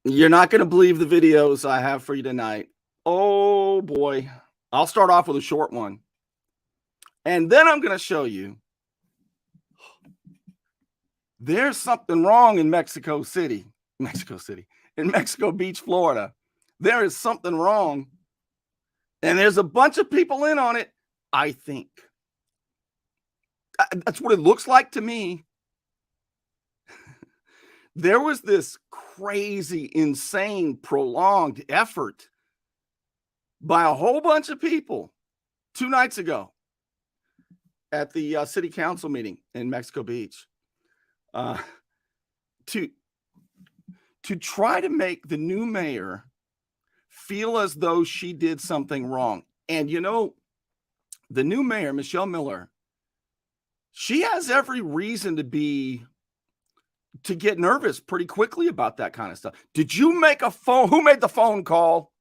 You're not going to believe the videos I have for you tonight. Oh boy. I'll start off with a short one. And then I'm going to show you there's something wrong in Mexico City, in Mexico Beach, Florida. There is something wrong. And there's a bunch of people in on it, I think. That's what it looks like to me. There was this crazy, insane, prolonged effort by a whole bunch of people 2 nights ago at the city council meeting in Mexico Beach to try to make the new mayor feel as though she did something wrong. And you know, the new mayor, Michelle Miller, she has every reason to get nervous pretty quickly about that kind of stuff. Did you make a phone? Who made the phone call?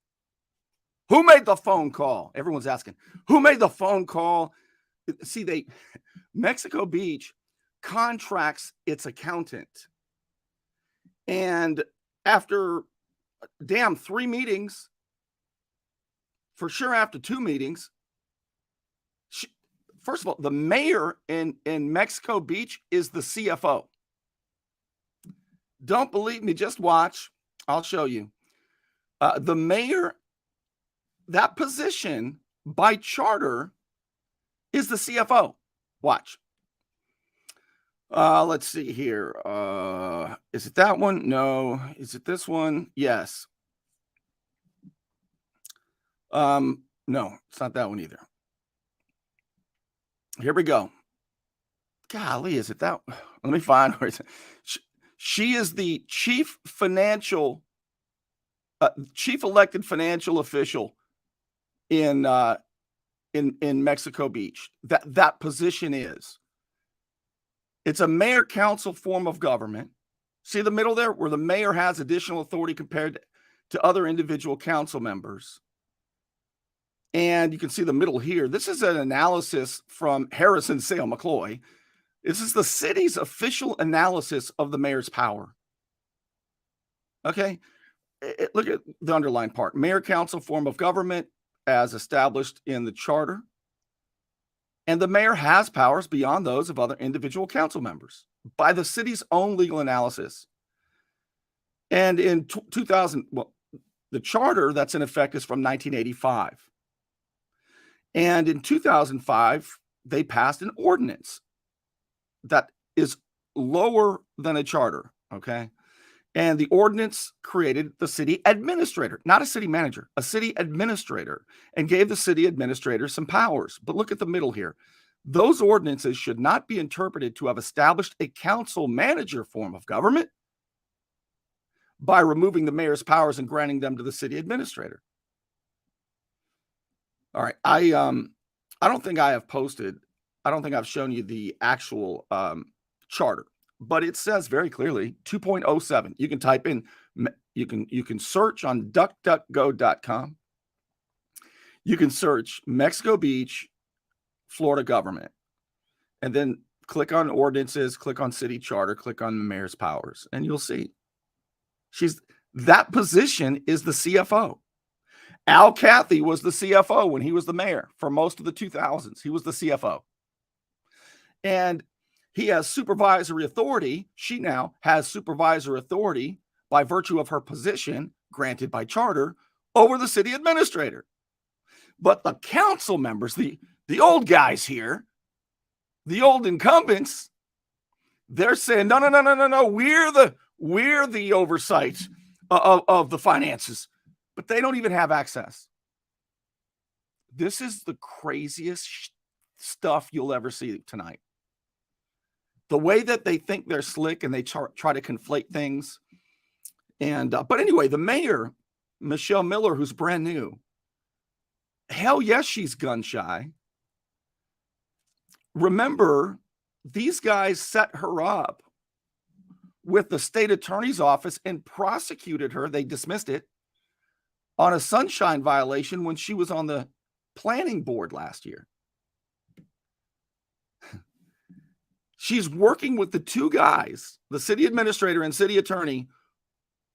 Who made the phone call? Everyone's asking, who made the phone call? See, Mexico Beach contracts its accountant. And after 3 meetings, for sure after 2 meetings, first of all, the mayor in Mexico Beach is the CFO. Don't believe me, just watch. I'll show you. The mayor, that position by charter is the CFO. Watch. Let's see here. Is it that one? No. Is it this one? Yes. No, it's not that one either. Here we go. Golly, is it that? Let me find where it's. She is the chief elected financial official in Mexico Beach. That position is. It's a mayor council form of government. See the middle there, where the mayor has additional authority compared to other individual council members. And you can see the middle here. This is an analysis from Harrison Sale McCloy. This is the city's official analysis of the mayor's power. Okay, look at the underlined part. Mayor council form of government as established in the charter. And the mayor has powers beyond those of other individual council members by the city's own legal analysis. And in 2000, the charter that's in effect is from 1985. And in 2005, they passed an ordinance that is lower than a charter, okay? And the ordinance created the city administrator, not a city manager, a city administrator, and gave the city administrator some powers. But look at the middle here. Those ordinances should not be interpreted to have established a council manager form of government by removing the mayor's powers and granting them to the city administrator. All right, I don't think I have posted. I don't think I've shown you the actual charter, but it says very clearly 2.07. You can type in, you can search on duckduckgo.com. You can search Mexico Beach, Florida government, and then click on ordinances, click on city charter, click on the mayor's powers, and you'll see that position is the CFO. Al Cathy was the CFO when he was the mayor for most of the 2000s. He was the CFO. And he has supervisory authority. She now has supervisory authority by virtue of her position granted by charter over the city administrator. But the council members, the old guys here, the old incumbents, they're saying, no. We're the oversight of the finances. But they don't even have access. This is the craziest stuff you'll ever see tonight. The way that they think they're slick and they try to conflate things. And but anyway, the mayor, Michelle Miller, who's brand new, hell yes, she's gun shy. Remember, these guys set her up with the state attorney's office and prosecuted her. They dismissed it on a sunshine violation when she was on the planning board last year. She's working with the two guys, the city administrator and city attorney,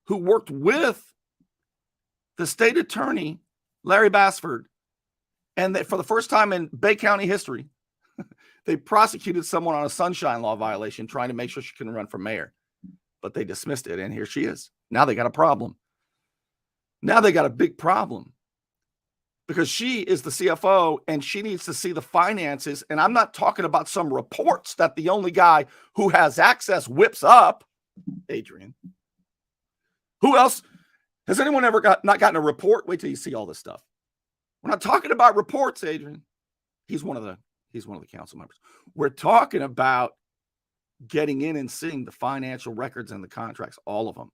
who worked with the state attorney, Larry Bassford, and that for the first time in Bay County history, they prosecuted someone on a sunshine law violation trying to make sure she couldn't run for mayor. But they dismissed it, and here she is. Now they got a problem. Now they got a big problem because she is the CFO and she needs to see the finances. And I'm not talking about some reports that the only guy who has access whips up, Adrian. Who else? Has anyone ever not gotten a report? Wait till you see all this stuff. We're not talking about reports, Adrian. He's one of the council members. We're talking about getting in and seeing the financial records and the contracts, all of them.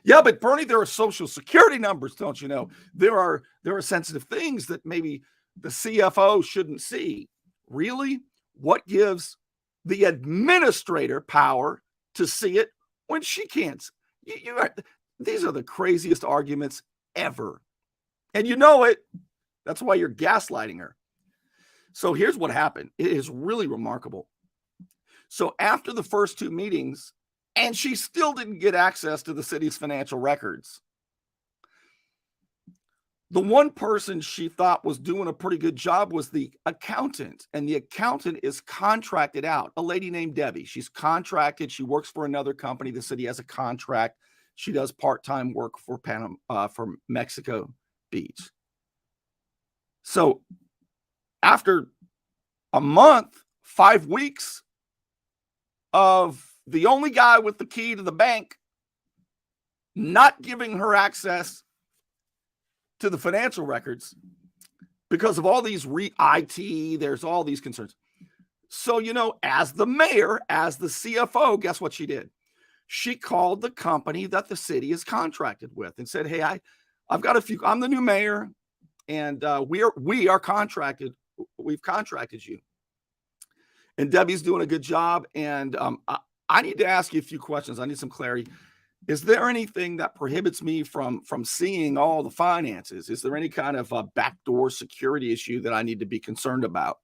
Yeah, but Bernie, there are social security numbers, don't you know? There are sensitive things that maybe the CFO shouldn't see. Really? What gives the administrator power to see it when she can't? These are the craziest arguments ever. And you know it. That's why you're gaslighting her. So here's what happened. It is really remarkable. So after the first two meetings, and she still didn't get access to the city's financial records, the one person she thought was doing a pretty good job was the accountant. And the accountant is contracted out, a lady named Debbie. She's contracted. She works for another company. The city has a contract. She does part-time work for for Mexico Beach. So after a month, 5 weeks of the only guy with the key to the bank not giving her access to the financial records because of all these IT, there's all these concerns. So, you know, as the mayor, as the CFO, guess what she did? She called the company that the city is contracted with and said, hey, I've got I'm the new mayor, and we are contracted. We've contracted you. And Debbie's doing a good job. And I need to ask you a few questions. I need some clarity. Is there anything that prohibits me from seeing all the finances? Is there any kind of a backdoor security issue that I need to be concerned about?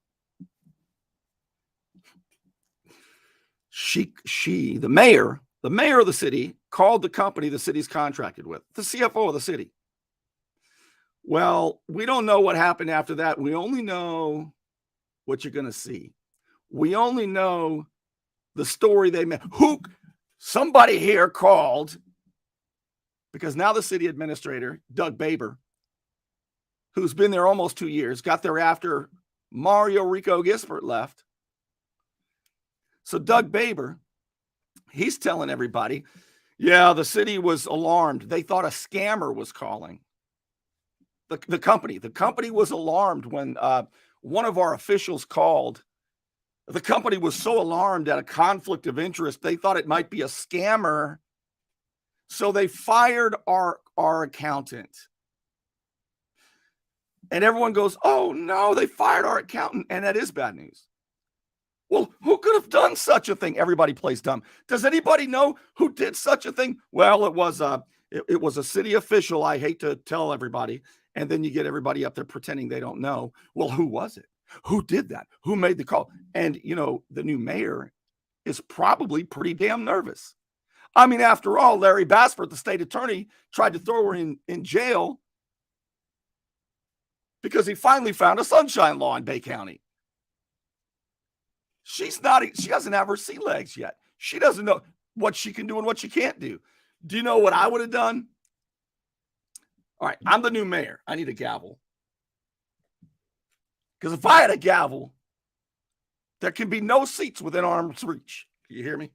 The mayor of the city called the company the city's contracted with, the CFO of the city. Well, we don't know what happened after that. We only know what you're going to see. We only know the story they made. Somebody here called, because now the city administrator, Doug Baber, who's been there almost 2 years, got there after Mario Rico Gispert left. So Doug Baber, he's telling everybody, yeah, the city was alarmed. They thought a scammer was calling. The company was alarmed when one of our officials called. The company was so alarmed at a conflict of interest, they thought it might be a scammer. So they fired our accountant. And everyone goes, oh no, they fired our accountant. And that is bad news. Well, who could have done such a thing? Everybody plays dumb. Does anybody know who did such a thing? Well, it was a city official. I hate to tell everybody. And then you get everybody up there pretending they don't know. Well, who was it? Who did that? Who made the call? And, you know, the new mayor is probably pretty damn nervous. I mean, after all, Larry Bassford, the state attorney, tried to throw her in jail because he finally found a sunshine law in Bay County. She doesn't have her sea legs yet. She doesn't know what she can do and what she can't do. Do you know what I would have done? All right, I'm the new mayor. I need a gavel. Because if I had a gavel, there can be no seats within arm's reach. You hear me?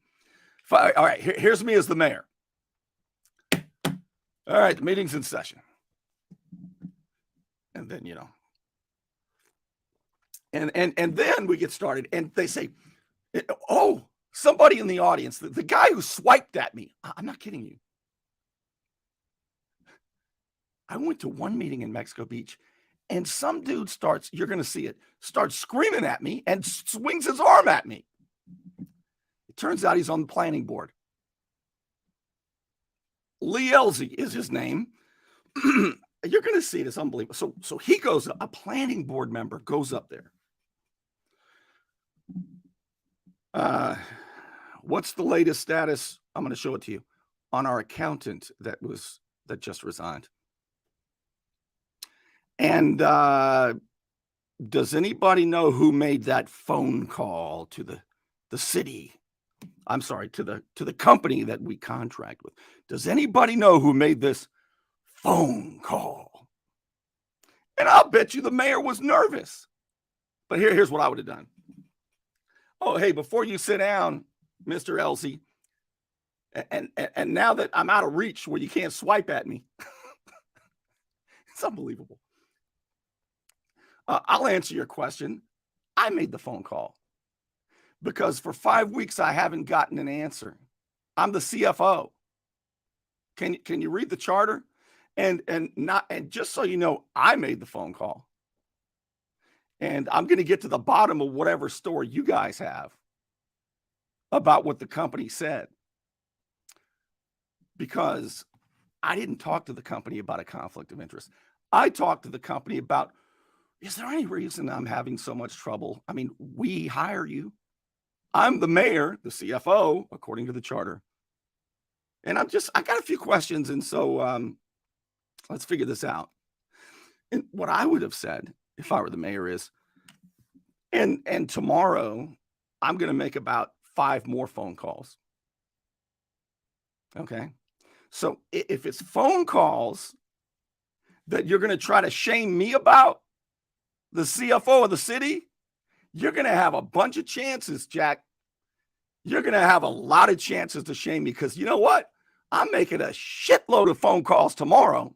All right, here's me as the mayor. All right, the meeting's in session. And then, you know, and then we get started, and they say, oh, somebody in the audience, the guy who swiped at me, I'm not kidding you. I went to one meeting in Mexico Beach, and some dude you're going to see it, starts screaming at me and swings his arm at me. It turns out he's on the planning board. Lee Elzy is his name. You're going to see it. It's unbelievable. So he goes, a planning board member goes up there. What's the latest status? I'm going to show it to you. on our accountant that just resigned. And does anybody know who made that phone call to the city? I'm sorry, to the company that we contract with. Does anybody know who made this phone call? And I'll bet you the mayor was nervous. But here's what I would have done. Oh, hey, before you sit down, Mr. Elsie, and now that I'm out of reach where you can't swipe at me, it's unbelievable. I'll answer your question. I made the phone call because for 5 weeks I haven't gotten an answer. I'm the CFO. Can you read the charter? And just so you know, I made the phone call. And I'm going to get to the bottom of whatever story you guys have about what the company said. Because I didn't talk to the company about a conflict of interest. I talked to the company about, is there any reason I'm having so much trouble? I mean, we hire you. I'm the mayor, the CFO, according to the charter. And I got a few questions. And so let's figure this out. And what I would have said if I were the mayor is, and tomorrow I'm going to make about 5 more phone calls. Okay. So if it's phone calls that you're going to try to shame me about, the CFO of the city, you're going to have a bunch of chances, Jack. You're going to have a lot of chances to shame me because you know what? I'm making a shitload of phone calls tomorrow.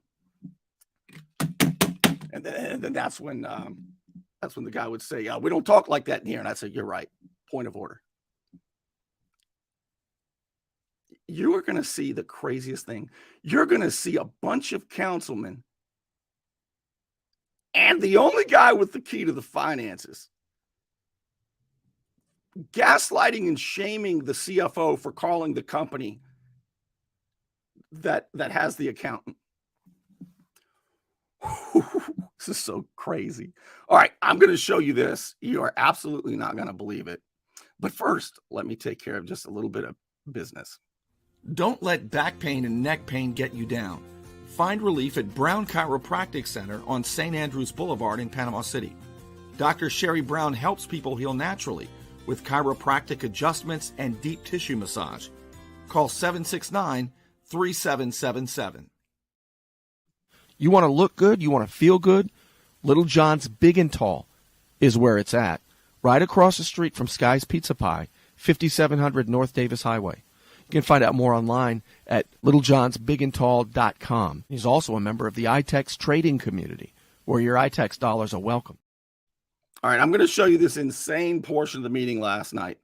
And then that's when the guy would say, we don't talk like that in here. And I'd say, you're right. Point of order. You are going to see the craziest thing. You're going to see a bunch of councilmen and the only guy with the key to the finances gaslighting and shaming the CFO for calling the company that has the accountant. This is so crazy. All right, I'm going to show you this. You are absolutely not going to believe it. But first, let me take care of just a little bit of business. Don't let back pain and neck pain get you down. Find relief at Brown Chiropractic Center on St. Andrews Boulevard in Panama City. Dr. Sherry Brown helps people heal naturally with chiropractic adjustments and deep tissue massage. Call 769-3777. You want to look good? You want to feel good? Little John's Big and Tall is where it's at. Right across the street from Sky's Pizza Pie, 5700 North Davis Highway. You can find out more online at littlejohnsbigandtall.com. He's also a member of the iTex trading community, where your iTex dollars are welcome. All right, I'm going to show you this insane portion of the meeting last night,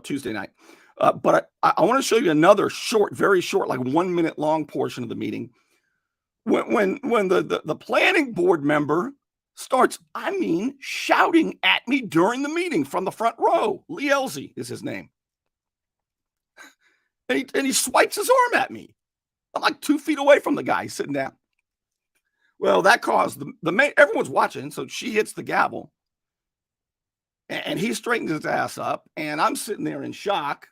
Tuesday night. But I want to show you another short, very short, like 1 minute long portion of the meeting. When the planning board member starts, shouting at me during the meeting from the front row. Lee Elsie is his name. And he swipes his arm at me. I'm like 2 feet away from the guy. He's sitting down. Well, that caused everyone's watching, so she hits the gavel. And he straightens his ass up, and I'm sitting there in shock.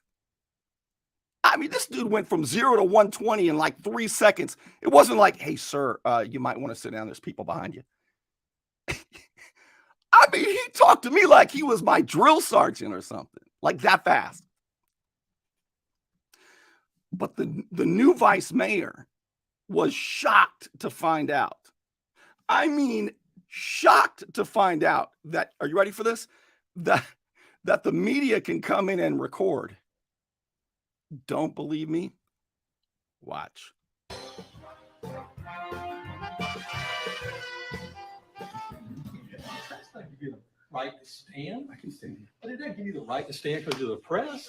This dude went from 0 to 120 in like 3 seconds. It wasn't like, hey, sir, you might want to sit down. There's people behind you. He talked to me like he was my drill sergeant or something, like that fast. But the new vice mayor was shocked to find out. Shocked to find out that, are you ready for this? That the media can come in and record. Don't believe me? Watch. Not give you the right to stand. I can stand. But it doesn't give you the right to stand because of the press.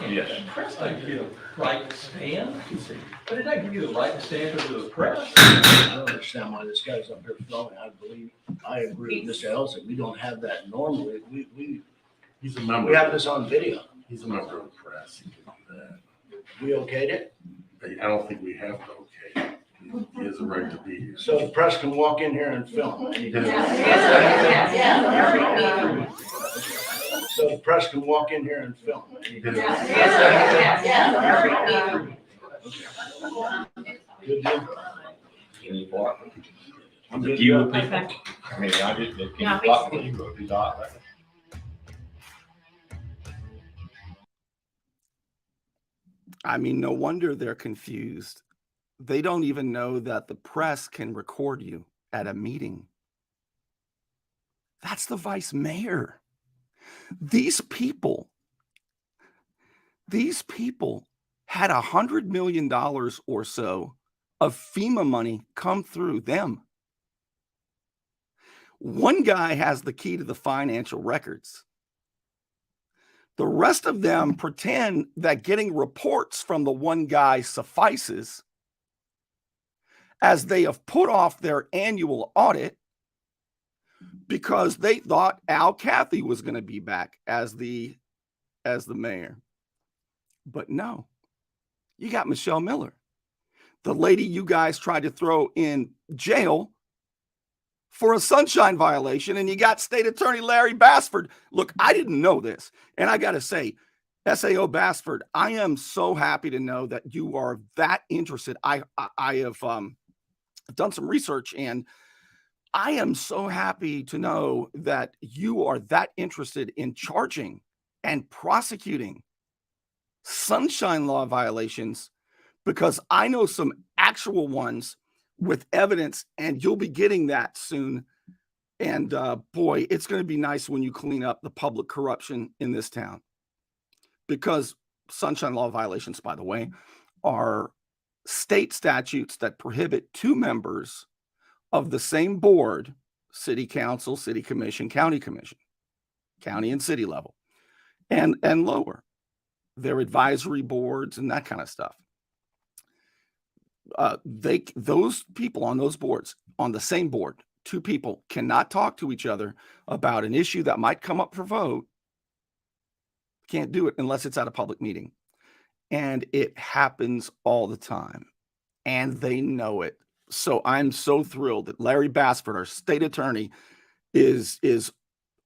Yes. The press doesn't give you the right to stand. But it doesn't give you the right to stand because of the press. I don't understand why this guy's up here filming. I agree with Mr. Elson. We don't have that normally. He's a member. We have this on video. He's a member of the press. He can do that. We okayed it? I don't think we have to okay. He has a right to be here. So the press can walk in here and film. He So the press can walk in here and film. Good deal. Any part? I'm The good view to of go. people. I mean, I just, can Yeah, you talk to people if you talk like that? I mean, no wonder they're confused. They don't even know that the press can record you at a meeting. That's the vice mayor. These people had $100 million or so of FEMA money come through them. One guy has the key to the financial records. The rest of them pretend that getting reports from the one guy suffices, as they have put off their annual audit because they thought Al Cathy was going to be back as the mayor. But no, you got Michelle Miller, the lady you guys tried to throw in jail for a sunshine violation, and you got State Attorney Larry Bassford. Look, I didn't know this, and I got to say, SAO Bassford, I am so happy to know that you are that interested. I have done some research, and I am so happy to know that you are that interested in charging and prosecuting sunshine law violations, because I know some actual ones with evidence, and you'll be getting that soon. And boy, it's going to be nice when you clean up the public corruption in this town, because sunshine law violations, by the way, are state statutes that prohibit two members of the same board, city council, city commission, county and city level, and lower, their advisory boards and that kind of stuff. Those people on those boards, on the same board, two people cannot talk to each other about an issue that might come up for vote. Can't do it unless it's at a public meeting. And it happens all the time, and they know it. So I'm so thrilled that Larry Bassford, our state attorney, is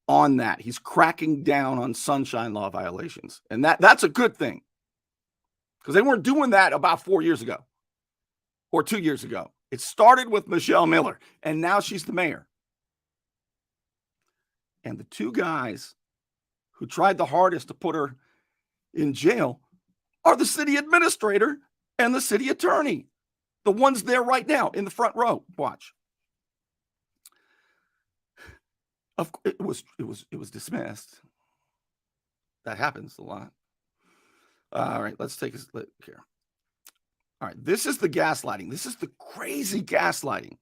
on that. He's cracking down on sunshine law violations. And that's a good thing, because they weren't doing that about 4 years ago or 2 years ago. It started with Michelle Miller, and now she's the mayor. And the two guys who tried the hardest to put her in jail are the city administrator and the city attorney, the ones there right now in the front row. Watch. It was dismissed. That happens a lot. All right, let's take a look here. All right, this is the gaslighting. This is the crazy gaslighting.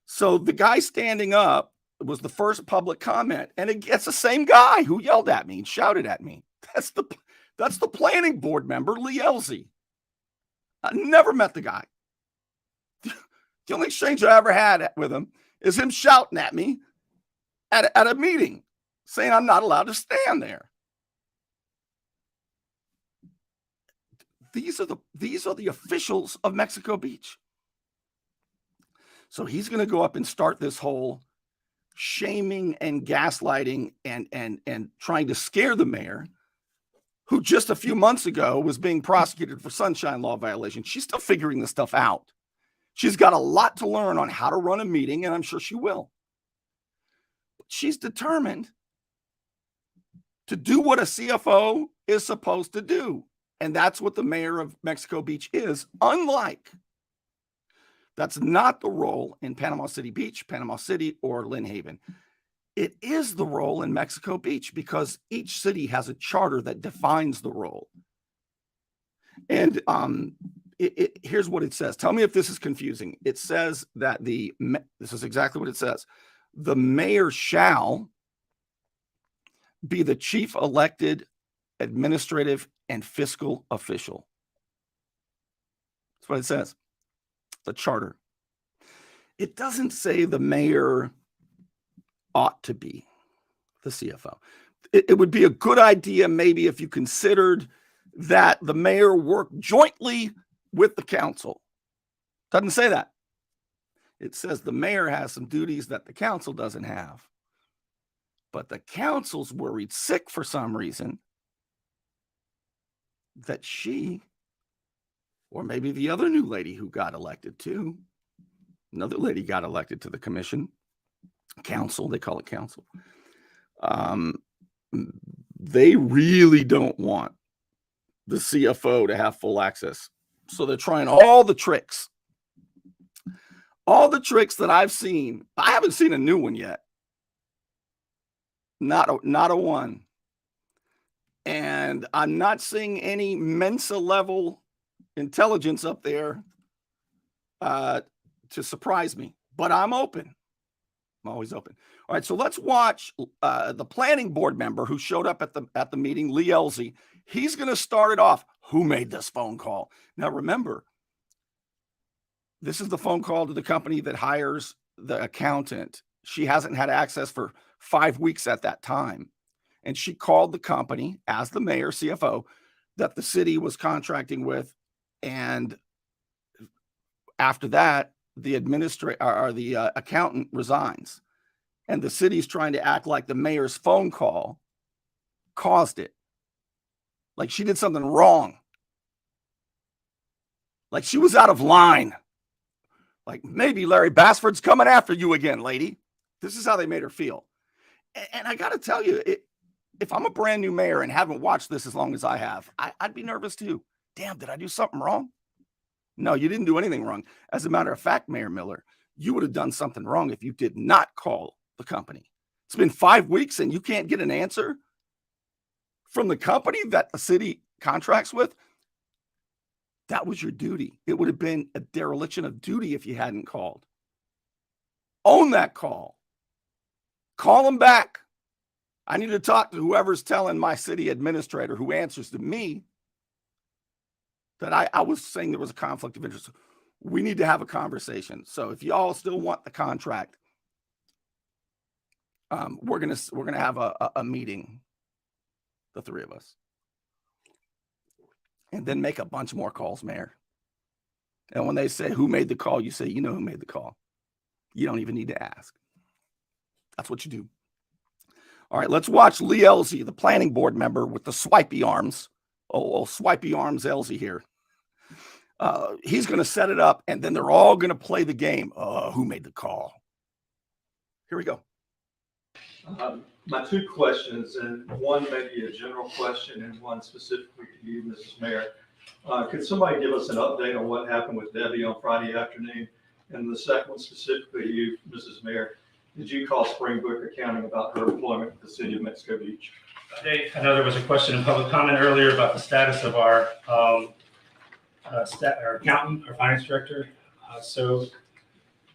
So the guy standing up was the first public comment, and it's the same guy who yelled at me and shouted at me. That's the planning board member, Lee Elsie. I never met the guy. The only exchange I ever had with him is him shouting at me at a meeting, saying I'm not allowed to stand there. These are the officials of Mexico Beach. So he's going to go up and start this whole shaming and gaslighting and trying to scare the mayor, who just a few months ago was being prosecuted for sunshine law violation. She's still figuring this stuff out. She's got a lot to learn on how to run a meeting, and I'm sure she will. But she's determined to do what a CFO is supposed to do. And that's what the mayor of Mexico Beach is. Unlike, that's not the role in Panama City Beach, Panama City, or Lynn Haven. It is the role in Mexico Beach, because each city has a charter that defines the role. And here's what it says. Tell me if this is confusing. It says that this is exactly what it says. The mayor shall be the chief elected administrative and fiscal official. That's what it says. The charter. It doesn't say the mayor ought to be the CFO. It would be a good idea maybe if you considered that the mayor worked jointly with the council Doesn't say that. It says the mayor has some duties that the council doesn't have. But the council's worried sick for some reason that she, or maybe the other new lady who got elected too, another lady got elected to the commission, council, they call it council. They really don't want the CFO to have full access. So they're trying all the tricks that I've seen. I haven't seen a new one yet. Not a one. And I'm not seeing any Mensa level intelligence up there to surprise me, but I'm open. I'm always open. All right, so let's watch the planning board member who showed up at the meeting, Lee Elsie. He's going to start it off. Who made this phone call? Now, remember, this is the phone call to the company that hires the accountant. She hasn't had access for 5 weeks at that time. And she called the company as the mayor, CFO, that the city was contracting with. And after that, the accountant resigns. And the city's trying to act like the mayor's phone call caused it. Like she did something wrong. Like she was out of line. Like maybe Larry Bassford's coming after you again, lady. This is how they made her feel. And I got to tell you, if I'm a brand new mayor and haven't watched this as long as I have, I'd be nervous too. Damn, did I do something wrong? No, you didn't do anything wrong. As a matter of fact, Mayor Miller, you would have done something wrong if you did not call the company. It's been 5 weeks and you can't get an answer from the company that the city contracts with. That was your duty. It would have been a dereliction of duty if you hadn't called. Own that call. Call them back. I need to talk to whoever's telling my city administrator who answers to me that I was saying there was a conflict of interest. We need to have a conversation. So if y'all still want the contract, we're gonna have a meeting, the three of us, and then make a bunch more calls, Mayor. And when they say who made the call, you say, you know who made the call. You don't even need to ask. That's what you do. All right, let's watch Lee Elsie, the planning board member with the swipey arms. Oh, swipey arms Elsie here. He's going to set it up, and then they're all going to play the game. Who made the call? Here we go. My two questions, and one may be a general question and one specifically to you, Mrs. Mayor. Could somebody give us an update on what happened with Debbie on Friday afternoon? And the second one specifically to you, Mrs. Mayor, did you call Springbrook Accounting about her employment with the city of Mexico Beach? Dave, I know there was a question in public comment earlier about the status of our accountant, our finance director. So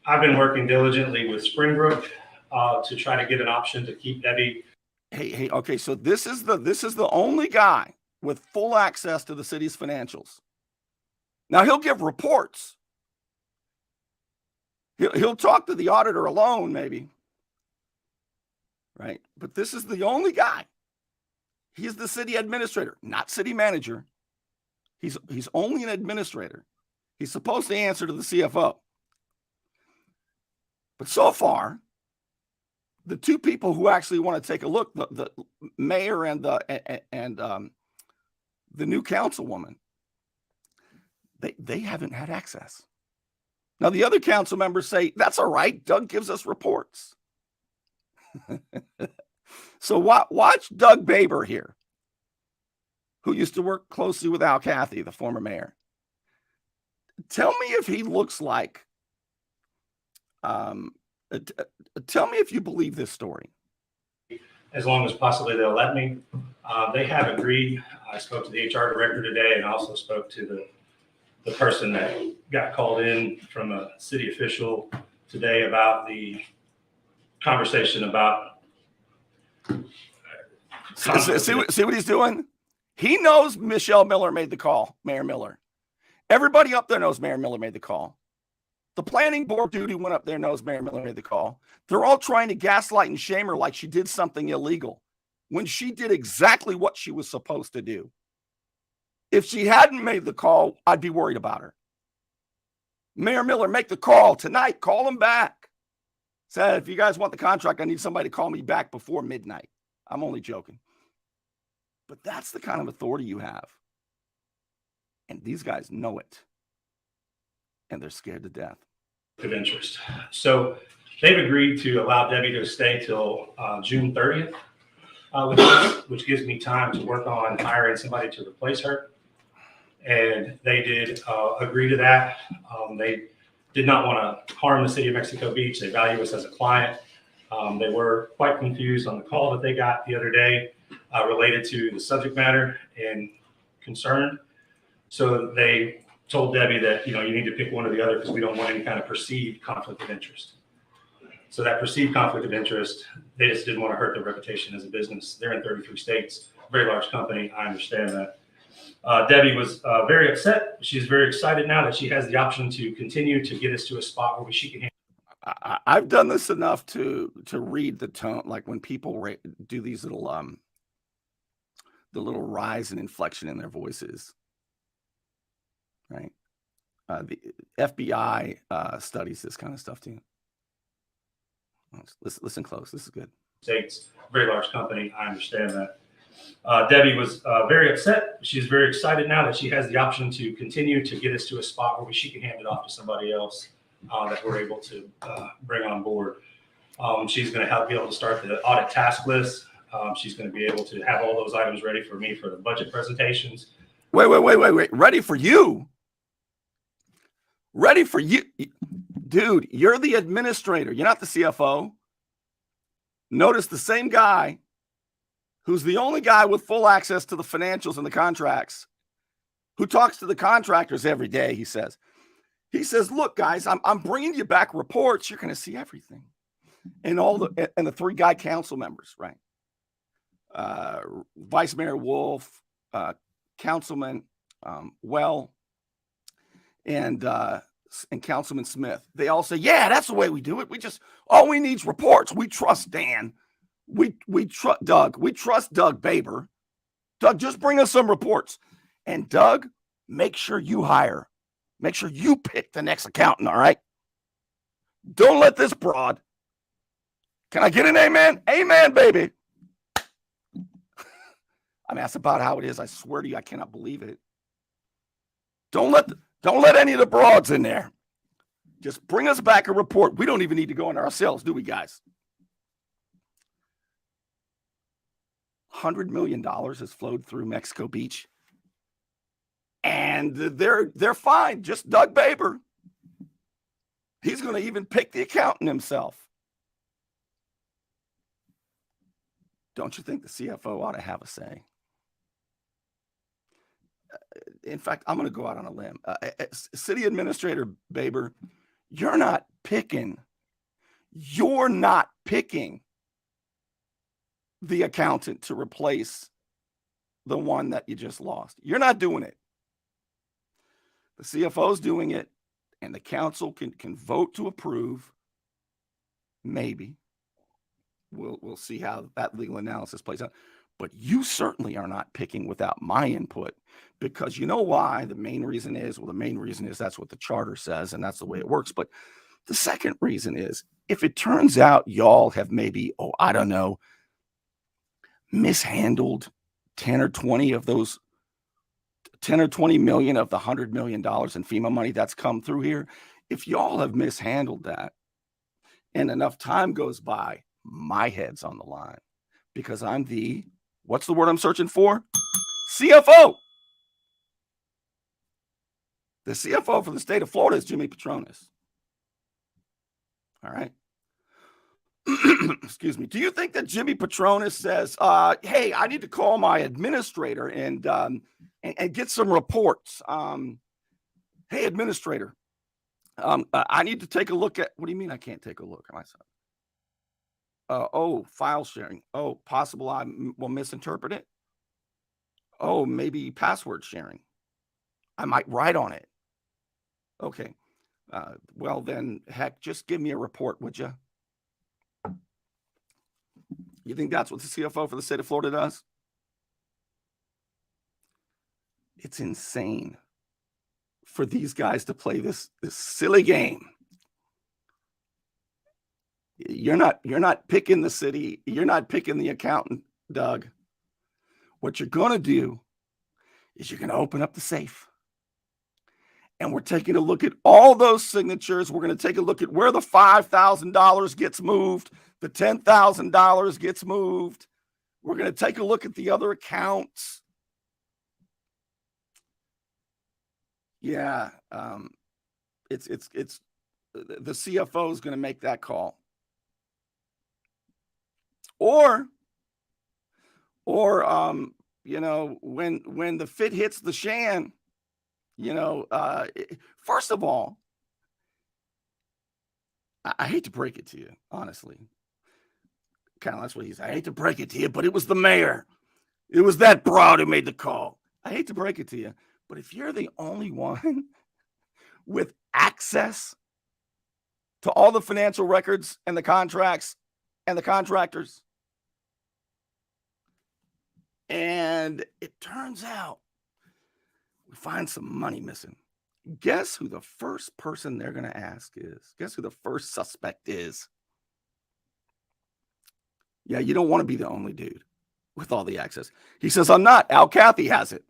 I've been working diligently with Springbrook to try to get an option to keep Debbie. Hey, okay, so this is the only guy with full access to the city's financials. Now he'll give reports. He'll talk to the auditor alone, maybe. Right? But this is the only guy. He's the city administrator, not city manager. He's only an administrator. He's supposed to answer to the CFO. But so far, the two people who actually want to take a look, the mayor and the new councilwoman, they haven't had access. Now, the other council members say, that's all right. Doug gives us reports. So watch Doug Baber here, who used to work closely with Al Cathy, the former mayor. Tell me if he looks like, tell me if you believe this story. As long as possibly they'll let me. They have agreed. I spoke to the HR director today and also spoke to the person that got called in from a city official today about the conversation about. See what he's doing? He knows Michelle Miller made the call, Mayor Miller. Everybody up there knows Mayor Miller made the call. The planning board duty went up there, knows Mayor Miller made the call. They're all trying to gaslight and shame her like she did something illegal when she did exactly what she was supposed to do. If she hadn't made the call, I'd be worried about her. Mayor Miller, make the call tonight. Call him back. Said, if you guys want the contract, I need somebody to call me back before midnight. I'm only joking. But that's the kind of authority you have. And these guys know it. And they're scared to death. Of interest. So they've agreed to allow Debbie to stay till June 30th, which gives me time to work on hiring somebody to replace her. And they did agree to that. They did not want to harm the city of Mexico Beach. They value us as a client. They were quite confused on the call that they got the other day related to the subject matter and concerned. So they told Debbie that, you need to pick one or the other because we don't want any kind of perceived conflict of interest. So that perceived conflict of interest, they just didn't want to hurt their reputation as a business. They're in 33 states, very large company. I understand that. Debbie was very upset. She's very excited now that she has the option to continue to get us to a spot where she can handle. I've done this enough to read the tone, like when people do these little the little rise and inflection in their voices, right? The FBI studies this kind of stuff too. Listen close. This is good. States, very large company. I understand that. Debbie was very upset. She's very excited now that she has the option to continue to get us to a spot where she can hand it off to somebody else that we're able to bring on board. She's going to be able to start the audit task list. She's going to be able to have all those items ready for me for the budget presentations. Wait. Ready for you? Ready for you? Dude, you're the administrator. You're not the CFO. Notice the same guy who's the only guy with full access to the financials and the contracts, who talks to the contractors every day, he says, look, guys, I'm bringing you back reports. You're going to see everything. And the three guy council members, right? Vice Mayor Wolf, Councilman Well, and Councilman Smith. They all say, yeah, that's the way we do it. All we need is reports. We trust Dan. We trust Doug. We trust Doug Baber. Doug, just bring us some reports. And Doug, make sure you hire. Make sure you pick the next accountant, all right? Don't let this broad. Can I get an amen? Amen, baby. I mean, that's about how it is. I swear to you, I cannot believe it. Don't let any of the broads in there. Just bring us back a report. We don't even need to go in ourselves, do we, guys? $100 million has flowed through Mexico Beach. And they're fine. Just Doug Baber. He's going to even pick the accountant himself. Don't you think the CFO ought to have a say? In fact, I'm going to go out on a limb. City Administrator Baber, you're not picking the accountant to replace the one that you just lost. You're not doing it. The CFO's doing it, and the council can vote to approve. Maybe. We'll see how that legal analysis plays out. But you certainly are not picking without my input, because you know why? The main reason is that's what the charter says, and that's the way it works. But the second reason is, if it turns out y'all have maybe, I don't know, mishandled 10 or 20 of those 10 or 20 million of the $100 million in FEMA money that's come through here, if y'all have mishandled that and enough time goes by, my head's on the line, because I'm what's the word I'm searching for? CFO. The CFO for the state of Florida is Jimmy Patronis. All right. Excuse me. Do you think that Jimmy Patronis says, hey, I need to call my administrator and get some reports? Hey, administrator, I need to take a look at, what do you mean I can't take a look at myself? File sharing. Possible I will misinterpret it. Maybe password sharing. I might write on it. Okay. Well, then, heck, just give me a report, would you? You think that's what the CFO for the state of Florida does? It's insane. for these guys to play this silly game. You're not picking the city. You're not picking the accountant, Doug. What you're going to do is you're going to open up the safe. And we're taking a look at all those signatures. We're going to take a look at where the $5,000 gets moved, the $10,000 gets moved. We're going to take a look at the other accounts. Yeah, it's the CFO is going to make that call. Or you know, when the fit hits the shan, you know, first of all, I hate to break it to you, honestly. Kind of that's what he said. I hate to break it to you, but it was the mayor. It was that broad who made the call. I hate to break it to you, but if you're the only one with access to all the financial records and the contracts and the contractors, and it turns out we find some money missing, guess who the first person they're going to ask is? Guess who the first suspect is? Yeah, you don't want to be the only dude with all the access. He says, I'm not. Al Cathy has it.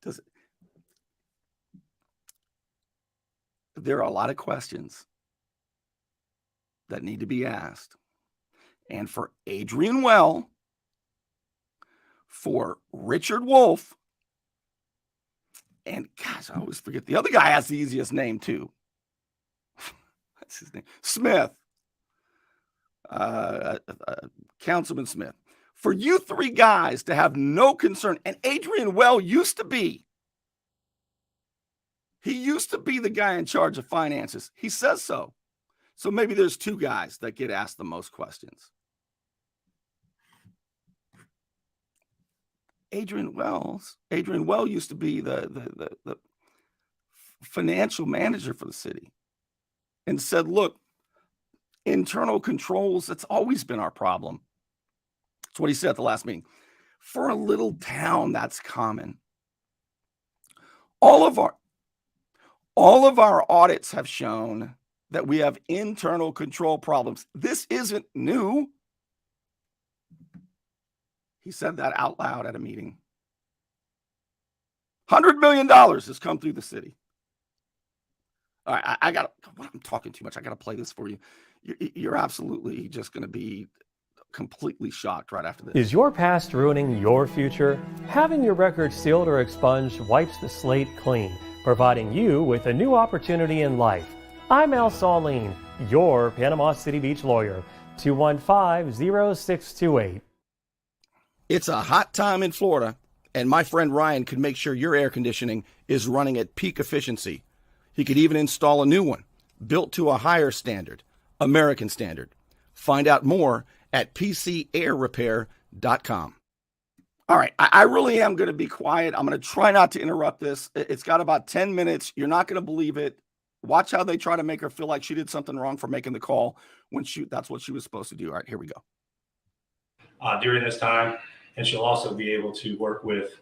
Does it? There are a lot of questions that need to be asked. And for Adrian Well, for Richard Wolf, and gosh, I always forget the other guy has the easiest name too. What's his name? Smith. Councilman Smith. For you three guys to have no concern, and Adrian Well used to be. He used to be the guy in charge of finances. He says so. So maybe there's two guys that get asked the most questions. Adrian Well used to be the financial manager for the city and said, look, internal controls, that's always been our problem. That's what he said at the last meeting. For a little town, that's common. All of our audits have shown that we have internal control problems. This isn't new. He said that out loud at a meeting. $100 million has come through the city. All right, I'm talking too much. I got to play this for you. You're absolutely just going to be completely shocked right after this. Is your past ruining your future? Having your record sealed or expunged wipes the slate clean, providing you with a new opportunity in life. I'm Al Saulene, your Panama City Beach lawyer. 215-0628. It's a hot time in Florida, and my friend Ryan could make sure your air conditioning is running at peak efficiency. He could even install a new one, built to a higher standard, American standard. Find out more at pcairrepair.com. All right, I really am going to be quiet. I'm going to try not to interrupt this. It's got about 10 minutes. You're not going to believe it. Watch how they try to make her feel like she did something wrong for making the call when that's what she was supposed to do. All right, here we go. During this time, and she'll also be able to work with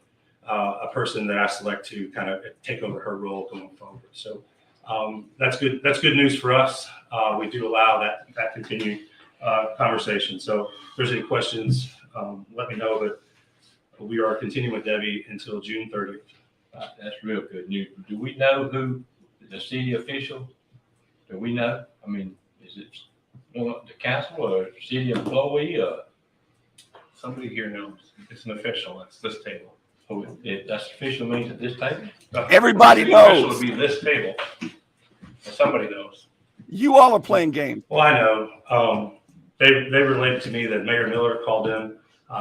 a person that I select to kind of take over her role going forward. So that's good. That's good news for us. We do allow that continued conversation. So if there's any questions, let me know. But we are continuing with Debbie until June 30th. That's real good news. Do we know who the city official? Do we know? I mean, is it the council or a city employee or? Somebody here knows. It's an official. It's this table. Oh, that's official means at this table? Everybody The official knows. would be this table. Somebody knows. You all are playing games. Well, I know. They related to me that Mayor Miller called in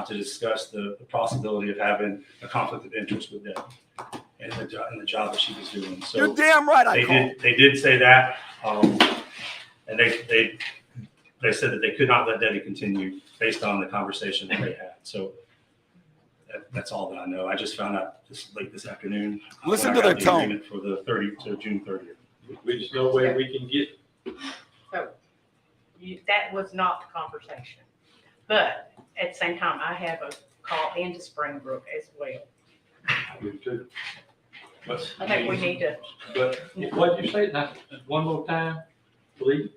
to discuss the possibility of having a conflict of interest with them and the job that she was doing. So You're damn right I called. They did say that, and they said that they could not let Debbie continue based on the conversation that they had. So that's all that I know. I just found out late this afternoon. Listen when to I their got the tone. agreement for the June 30th. There's no way we can get. So that was not the conversation. But at the same time, I have a call into Springbrook as well. I do too. But, I think we need to, But what you say, now, one more time, please?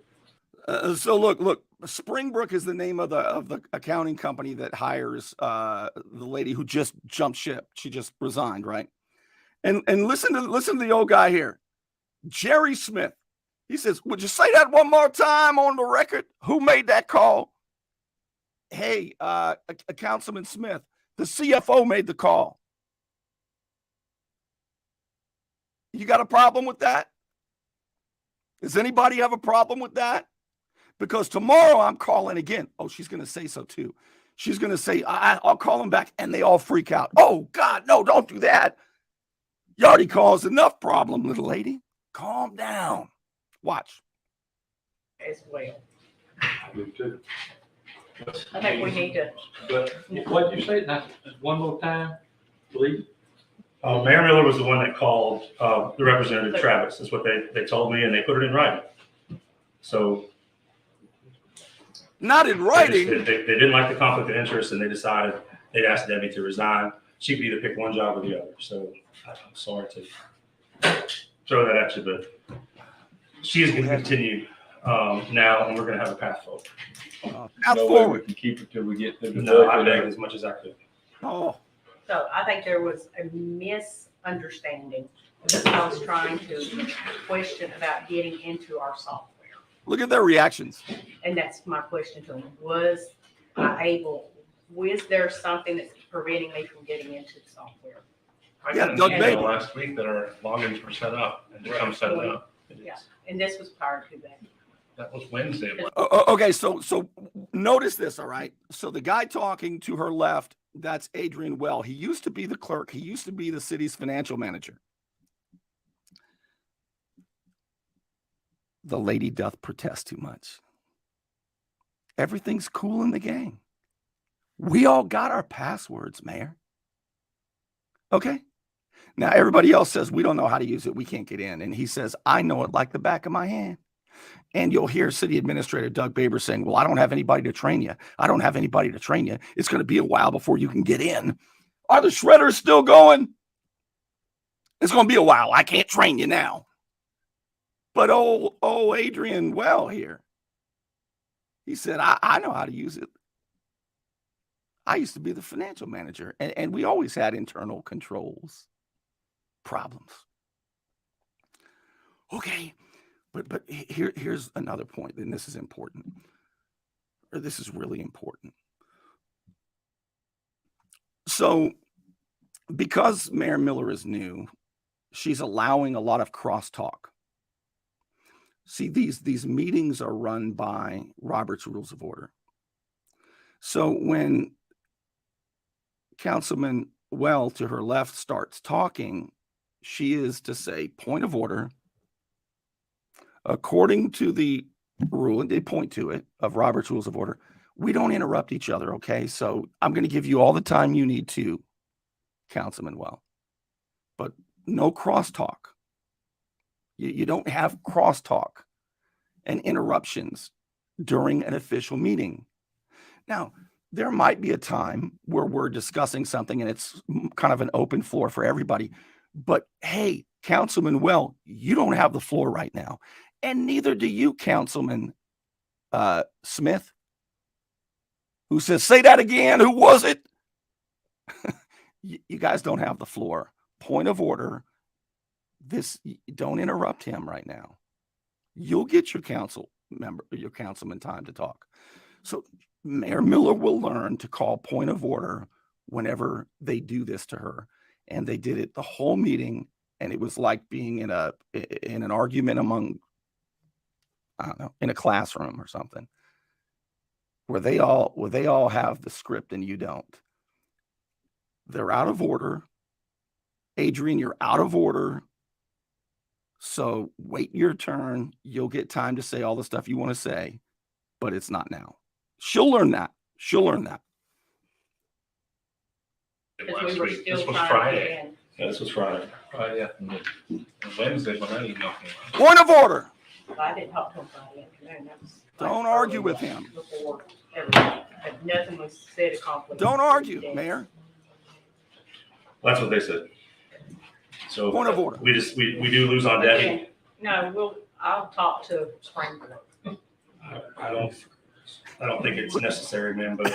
So look, Springbrook is the name of the accounting company that hires the lady who just jumped ship. She just resigned, right? And listen to the old guy here, Jerry Smith. He says, "Would you say that one more time on the record? Who made that call?" Hey, Councilman Smith, the CFO made the call. You got a problem with that? Does anybody have a problem with that? Because tomorrow I'm calling again. Oh, she's going to say so too. She's going to say, I'll call him back. And they all freak out. Oh, God, no, don't do that. You already caused enough problem, little lady. Calm down. Watch. as well. I do too. But, I think we need to, But what you say, now, one more time, please? Mayor Miller was the one that called the representative Travis. That's what they told me, and they put it in writing. So Not in writing. they didn't like the conflict of interest, and they decided they'd ask Debbie to resign. She could either pick one job or the other. So I'm sorry to throw that at you, but she is going to continue now, and we're going to have a path forward. Out No way we forward. can keep it till we get to the No, I budget. begged as much as I could. Oh, so I think there was a misunderstanding. Because I was trying to question about getting into our software. look at their reactions. And that's my question to them. Was there something that's preventing me from getting into the software? I Yeah, got Doug an email Baker. last week that our logins were set up and to come set it up. Yeah. And this was prior to that. That was Wednesday. Okay, so notice this, all right? So the guy talking to her left, that's Adrian Well. He used to be the clerk. He used to be the city's financial manager. The lady doth protest too much. Everything's cool in the gang. We all got our passwords, Mayor. Okay? Now, everybody else says, we don't know how to use it. We can't get in. And he says, I know it like the back of my hand. And you'll hear City Administrator Doug Baber saying, well, I don't have anybody to train you. I don't have anybody to train you. It's going to be a while before you can get in. Are the shredders still going? It's going to be a while. I can't train you now. But Adrian Well here, he said, I know how to use it. I used to be the financial manager, and we always had internal controls problems. Okay, but here's another point, and this is important, or this is really important. So because Mayor Miller is new, she's allowing a lot of crosstalk. See, these meetings are run by Robert's Rules of Order. So when Councilman Well to her left starts talking, she is to say, point of order. According to the rule, and they point to it, of Robert's Rules of Order, we don't interrupt each other, okay? So I'm going to give you all the time you need to, Councilman Well. But no crosstalk. You don't have crosstalk and interruptions during an official meeting. Now, there might be a time where we're discussing something and it's kind of an open floor for everybody. But hey, Councilman Well, you don't have the floor right now. And neither do you, Councilman Smith, who says, say that again. Who was it? You guys don't have the floor. Point of order. Don't interrupt him right now. You'll get your councilman time to talk. So Mayor Miller will learn to call point of order whenever they do this to her. And they did it the whole meeting. And it was like being in an argument among, I don't know, in a classroom or something, where they all have the script and you don't. They're out of order. Adrian, you're out of order. So wait your turn. You'll get time to say all the stuff you want to say, but it's not now. She'll learn that. She'll learn that. Because we were still This was trying to Friday. get in. Yeah, this was Friday. Yeah. And Wednesday when I emailed him. Point of order. I didn't talk to him Friday afternoon. That was like Don't argue early with him. Before everything had nothing was said of conflict. Don't argue, Yes. Mayor. That's what they said. So Point of order. we do lose on Debbie. Again, no, I'll talk to Springfield. I don't think it's necessary, man, but,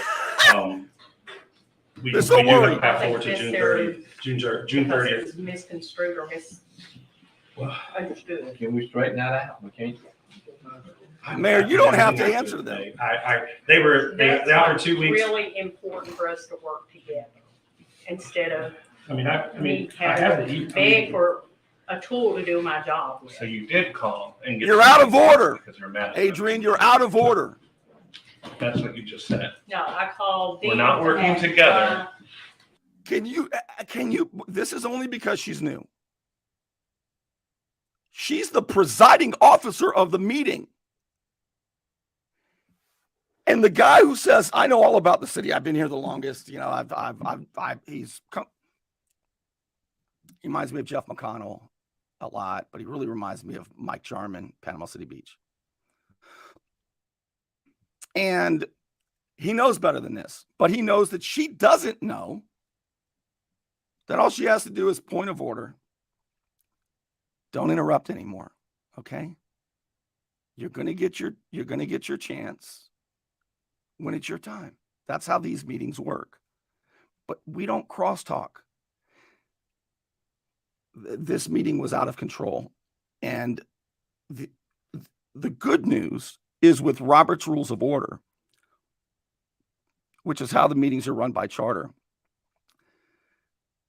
we do There's no worry. have a path forward to I June think 30th, June Because it 30th. was misconstrued or misunderstood. Can we straighten that out? We can't. Mayor, you don't have to answer them. They offered 2 weeks. It's really important for us to work together instead of I me have the, having to beg for a tool to do my job with. So you did call and get. You're out of order. Because you're mad. Adrian, you're out of order. That's what you just said. No, I called. We're them not to working ask, together. Can you, this is only because she's new. She's the presiding officer of the meeting. And the guy who says, I know all about the city. I've been here the longest. You know, he reminds me of Jeff McConnell a lot, but he really reminds me of Mike Jarman, Panama City Beach. And he knows better than this, but he knows that she doesn't know that all she has to do is point of order. Don't interrupt anymore. Okay. You're going to get your chance when it's your time. That's how these meetings work. But we don't crosstalk. This meeting was out of control. And the good news is with Robert's Rules of Order, which is how the meetings are run by charter,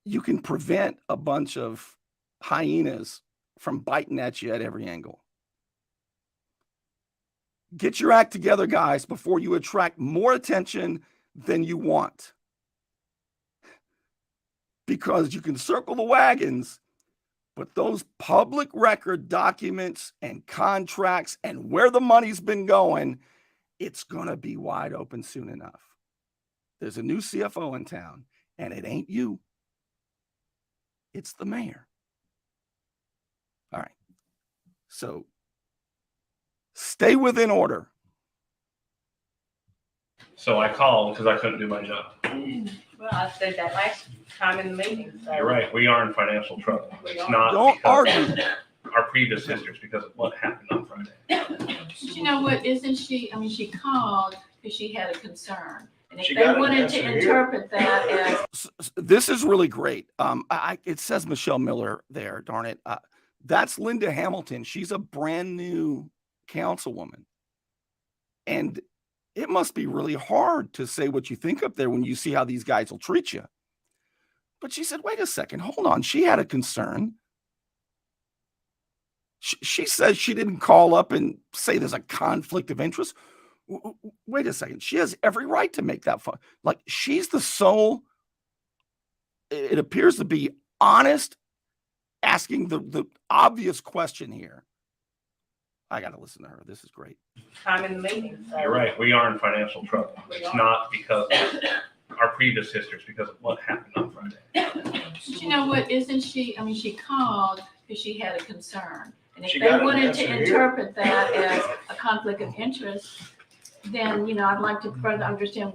you can prevent a bunch of hyenas from biting at you at every angle. Get your act together, guys, before you attract more attention than you want. Because you can circle the wagons, but those public record documents and contracts and where the money's been going, it's going to be wide open soon enough. There's a new CFO in town, and it ain't you. It's the mayor. All right. So stay within order. So I called because I couldn't do my job. Well, I said that last time in the meeting. So You're right, we are in financial trouble. We It's are. not Don't because argue. of our previous history, because of what happened on Friday. But you know what, isn't she, I mean, she called because she had a concern. And if She they got an wanted to answer here. interpret that as, This is really great. It says Michelle Miller there, darn it. That's Linda Hamilton. She's a brand new councilwoman. And it must be really hard to say what you think up there when you see how these guys will treat you. But she said, wait a second, hold on. She had a concern. She says she didn't call up and say there's a conflict of interest. Wait a second. She has every right to make that fun. Like, she's the sole, it appears to be honest, asking the obvious question here. I got to listen to her. This is great. Time in the meeting. So You're right, we are in financial trouble. We It's are. not because of our previous history, it's because of what happened on Friday. but you know what, isn't she, I mean, she called because she had a concern. And if She they got an wanted answer to here. interpret that as a conflict of interest, then, you know, I'd like to further understand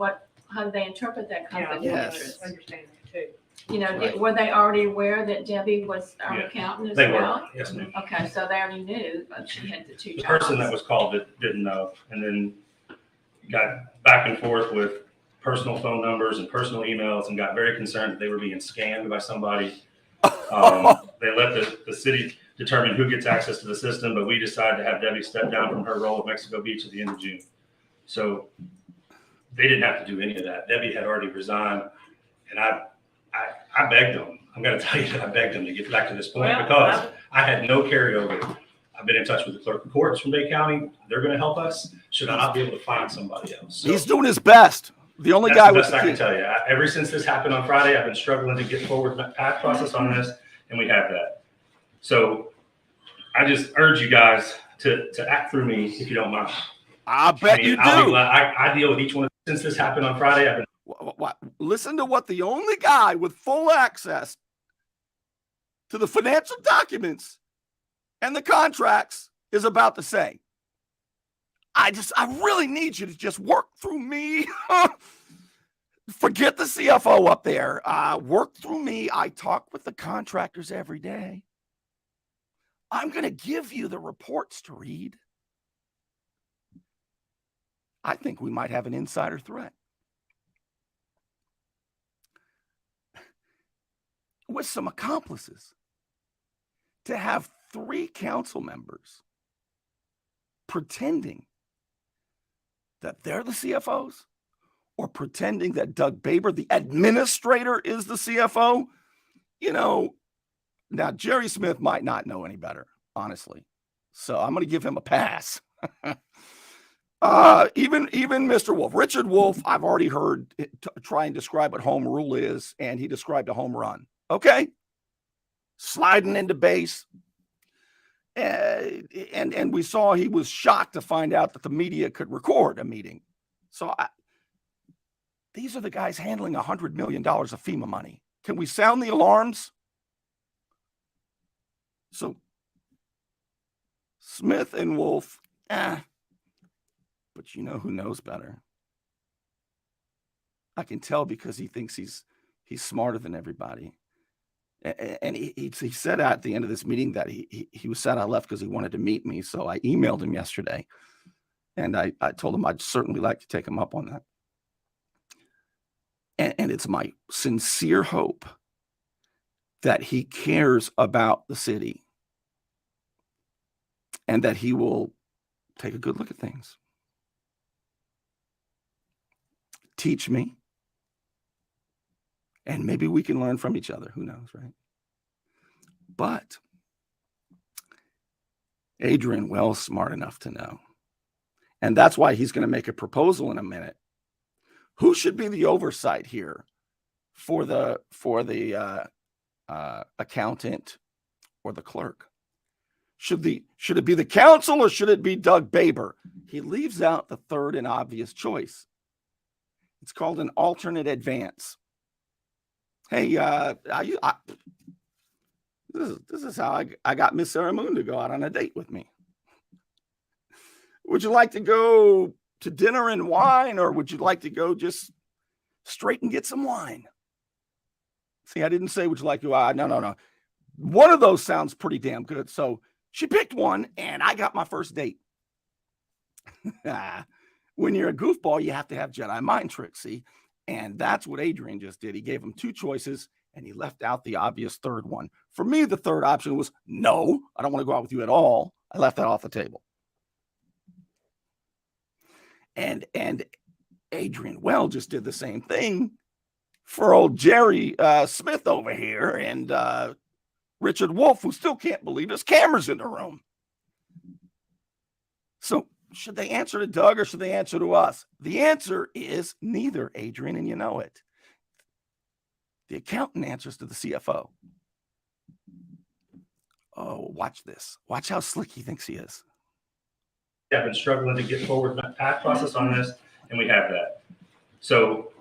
how do they interpret that conflict of Yes. interest? understand that too. You know, Right. were they already aware that Debbie was our Yeah, accountant as They were, well? yes, ma'am. Okay, so they already knew, but she had the two The jobs. person that was called didn't know, and then got back and forth with personal phone numbers and personal emails, and got very concerned that they were being scammed by somebody. They let the city determine who gets access to the system, but we decided to have Debbie step down from her role at Mexico Beach at the end of June. So they didn't have to do any of that. Debbie had already resigned, and I begged them. I'm going to tell you that I begged them to get back to this point Well, because I had no carryover. I've been in touch with the clerk of courts from Bay County. They're going to help us. Should I not be able to find somebody else? So He's doing his best. The only that's guy the with best the I can key. tell you. Ever since this happened on Friday, I've been struggling to get forward path process on this, and we have that. So I just urge you guys to act through me if you don't mind. I bet you I'll be do. glad. I deal with each one. Since this happened on Friday, I've been Listen to what the only guy with full access to the financial documents and the contracts is about to say. I really need you to just work through me. Forget the CFO up there. Work through me. I talk with the contractors every day. I'm going to give you the reports to read. I think we might have an insider threat. With some accomplices. To have 3 council members pretending that they're the CFOs or pretending that Doug Baber, the administrator, is the CFO. You know, now Jerry Smith might not know any better, honestly. So I'm going to give him a pass. Even Mr. Wolf, Richard Wolf, I've already heard try and describe what home rule is, and he described a home run. Okay. Sliding into base. And we saw he was shocked to find out that the media could record a meeting. So these are the guys handling $100 million of FEMA money. Can we sound the alarms? So Smith and Wolf, but you know who knows better? I can tell because he thinks he's smarter than everybody. And he said at the end of this meeting that he was sad I left because he wanted to meet me. So I emailed him yesterday, and I told him I'd certainly like to take him up on that. And it's my sincere hope that he cares about the city and that he will take a good look at things. Teach me. And maybe we can learn from each other. Who knows, right? But Adrian Wells smart enough to know. And that's why he's going to make a proposal in a minute. Who should be the oversight here for the accountant or the clerk? Should it be the council or should it be Doug Baber? He leaves out the third and obvious choice. It's called an alternate advance. Hey, this is how I got Miss Sarah Moon to go out on a date with me. Would you like to go to dinner and wine, or would you like to go just straight and get some wine? See, I didn't say would you like to go. No. One of those sounds pretty damn good. So she picked one, and I got my first date. When you're a goofball, you have to have Jedi mind tricks, see? And that's what Adrian just did. He gave him 2 choices, and he left out the obvious third one. For me, the third option was, no, I don't want to go out with you at all. I left that off the table. And Adrian Well just did the same thing for old Jerry Smith over here and Richard Wolf, who still can't believe there's cameras in the room. So should they answer to Doug or should they answer to us? The answer is neither, Adrian, and you know it. The accountant answers to the CFO. Oh, watch this. Watch how slick he thinks he is. I've been struggling to get forward path process on this, and we have that. So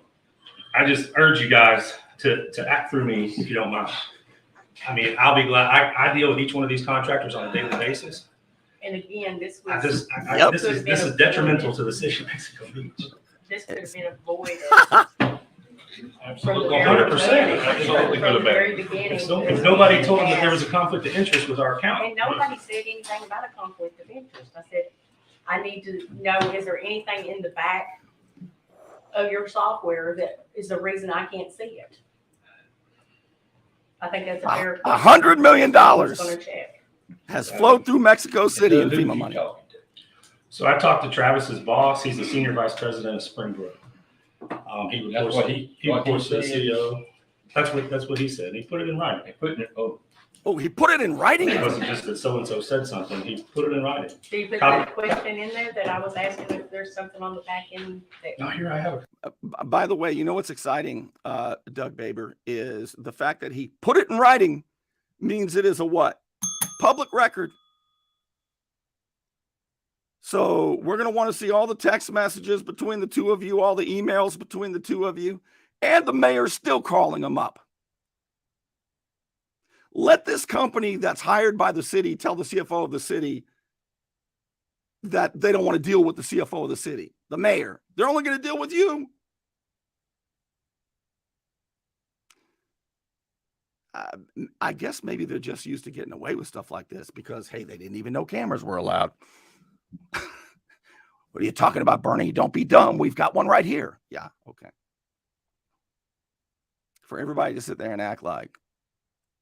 I just urge you guys to act through me if you don't mind. I mean, I'll be glad. I deal with each one of these contractors on a daily basis. And again, this I was, just, this is detrimental to the city of Mexico Beach. this could have been avoided. Absolutely. 100%. Absolutely From the could have very been. beginning. If nobody told them that there was a conflict of interest with our account. And nobody said anything about a conflict of interest. I said, I need to know, is there anything in the back of your software that is the reason I can't see it? I think that's a fair question. $100 million I was gonna check. has flowed through Mexico City in Who did FEMA you money. talk to? So I talked to Travis's boss. He's the senior vice president of Springbrook. He That's reports, what he he reports to the said? CEO. That's what he said. He put it in writing. They put it, Oh, he put it in writing? It wasn't just that so-and-so said something. He put it in writing. Do you put that question in there that I was asking if there's something on the back end that? Now here I have it. By the way, you know what's exciting, Doug Baber, is the fact that he put it in writing means it is a what? Public record. So we're going to want to see all the text messages between the two of you, all the emails between the two of you, and the mayor's still calling them up. Let this company that's hired by the city tell the CFO of the city, that they don't want to deal with the CFO of the city, the mayor. They're only going to deal with you. I guess maybe they're just used to getting away with stuff like this because, hey, they didn't even know cameras were allowed. What are you talking about, Bernie? Don't be dumb. We've got one right here. Yeah, okay. For everybody to sit there and act like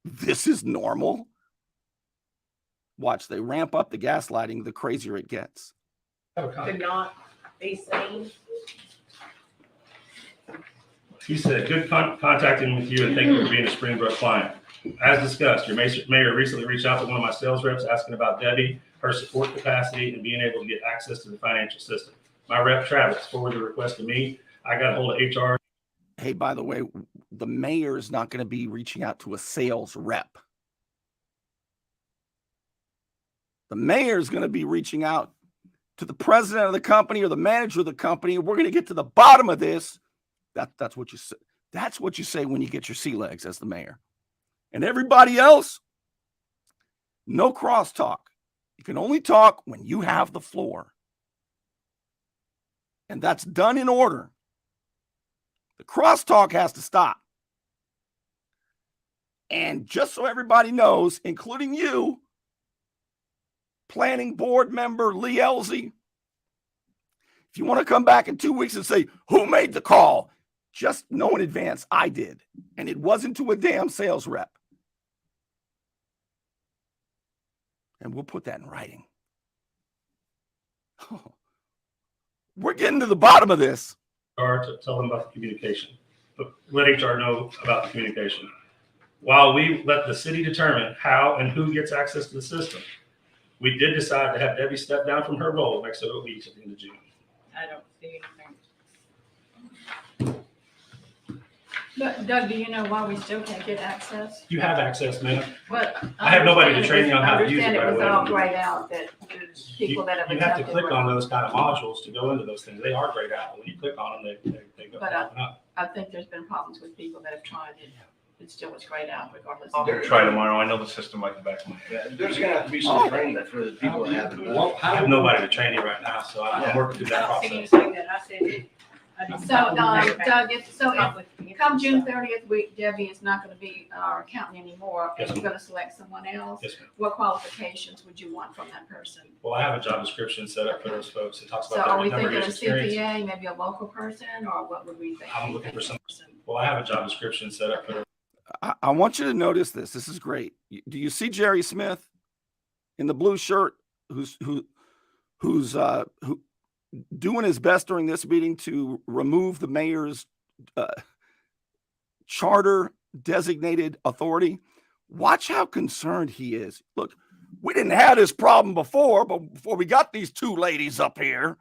this is normal. Watch, they ramp up the gaslighting, the crazier it gets. Could not be seen. He said, good contacting with you and thank you for being a Springbrook client. As discussed, your mayor recently reached out to one of my sales reps asking about Debbie, her support capacity, and being able to get access to the financial system. My rep, Travis, forwarded the request to me. I got a hold of HR. Hey, by the way, the mayor is not going to be reaching out to a sales rep. The mayor is going to be reaching out to the president of the company or the manager of the company. We're going to get to the bottom of this. That's what you say. That's what you say when you get your sea legs as the mayor. And everybody else, no crosstalk. You can only talk when you have the floor. And that's done in order. The crosstalk has to stop. And just so everybody knows, including you, planning board member Lee Elsie, if you want to come back in 2 weeks and say, who made the call? Just know in advance, I did. And it wasn't to a damn sales rep. And we'll put that in writing. Oh, we're getting to the bottom of this. To tell them about the communication. But let HR know about the communication. While we let the city determine how and who gets access to the system, we did decide to have Debbie step down from her role next 8 weeks at the end of June. I don't see anything. But Doug, do you know why we still can't get access? You have access, ma'am. But I have nobody to train you on how to use it I right understand it was away. all grayed out that there's people that have You have to attempted. click on those kind of modules to go into those things. They are grayed out. When you click on them, they go But up. I think there's been problems with people that have tried it. It still was grayed out regardless. I'll try tomorrow. I know the system like the back of my head. Yeah, there's gonna have to be some training for the people that haven't done it. I have nobody to train you right now, so I'm working through I that don't see process. anything that I said. I didn't- So, Doug, if Conflict of come interest June stuff. 30th, Debbie is not gonna be our accountant anymore, and Yes, you're gonna select someone else, Yes, ma'am. what qualifications would you want from that person? Well, I have a job description set up for those folks. It talks So about are their we number of thinking a years experience. CPA, maybe a local person, or what would we think? I'm looking for some. Well, I have a job description set up for those. I want you to notice this. This is great. Do you see Jerry Smith in the blue shirt who's doing his best during this meeting to remove the mayor's charter designated authority? Watch how concerned he is. Look, we didn't have this problem before, but before we got these two ladies up here,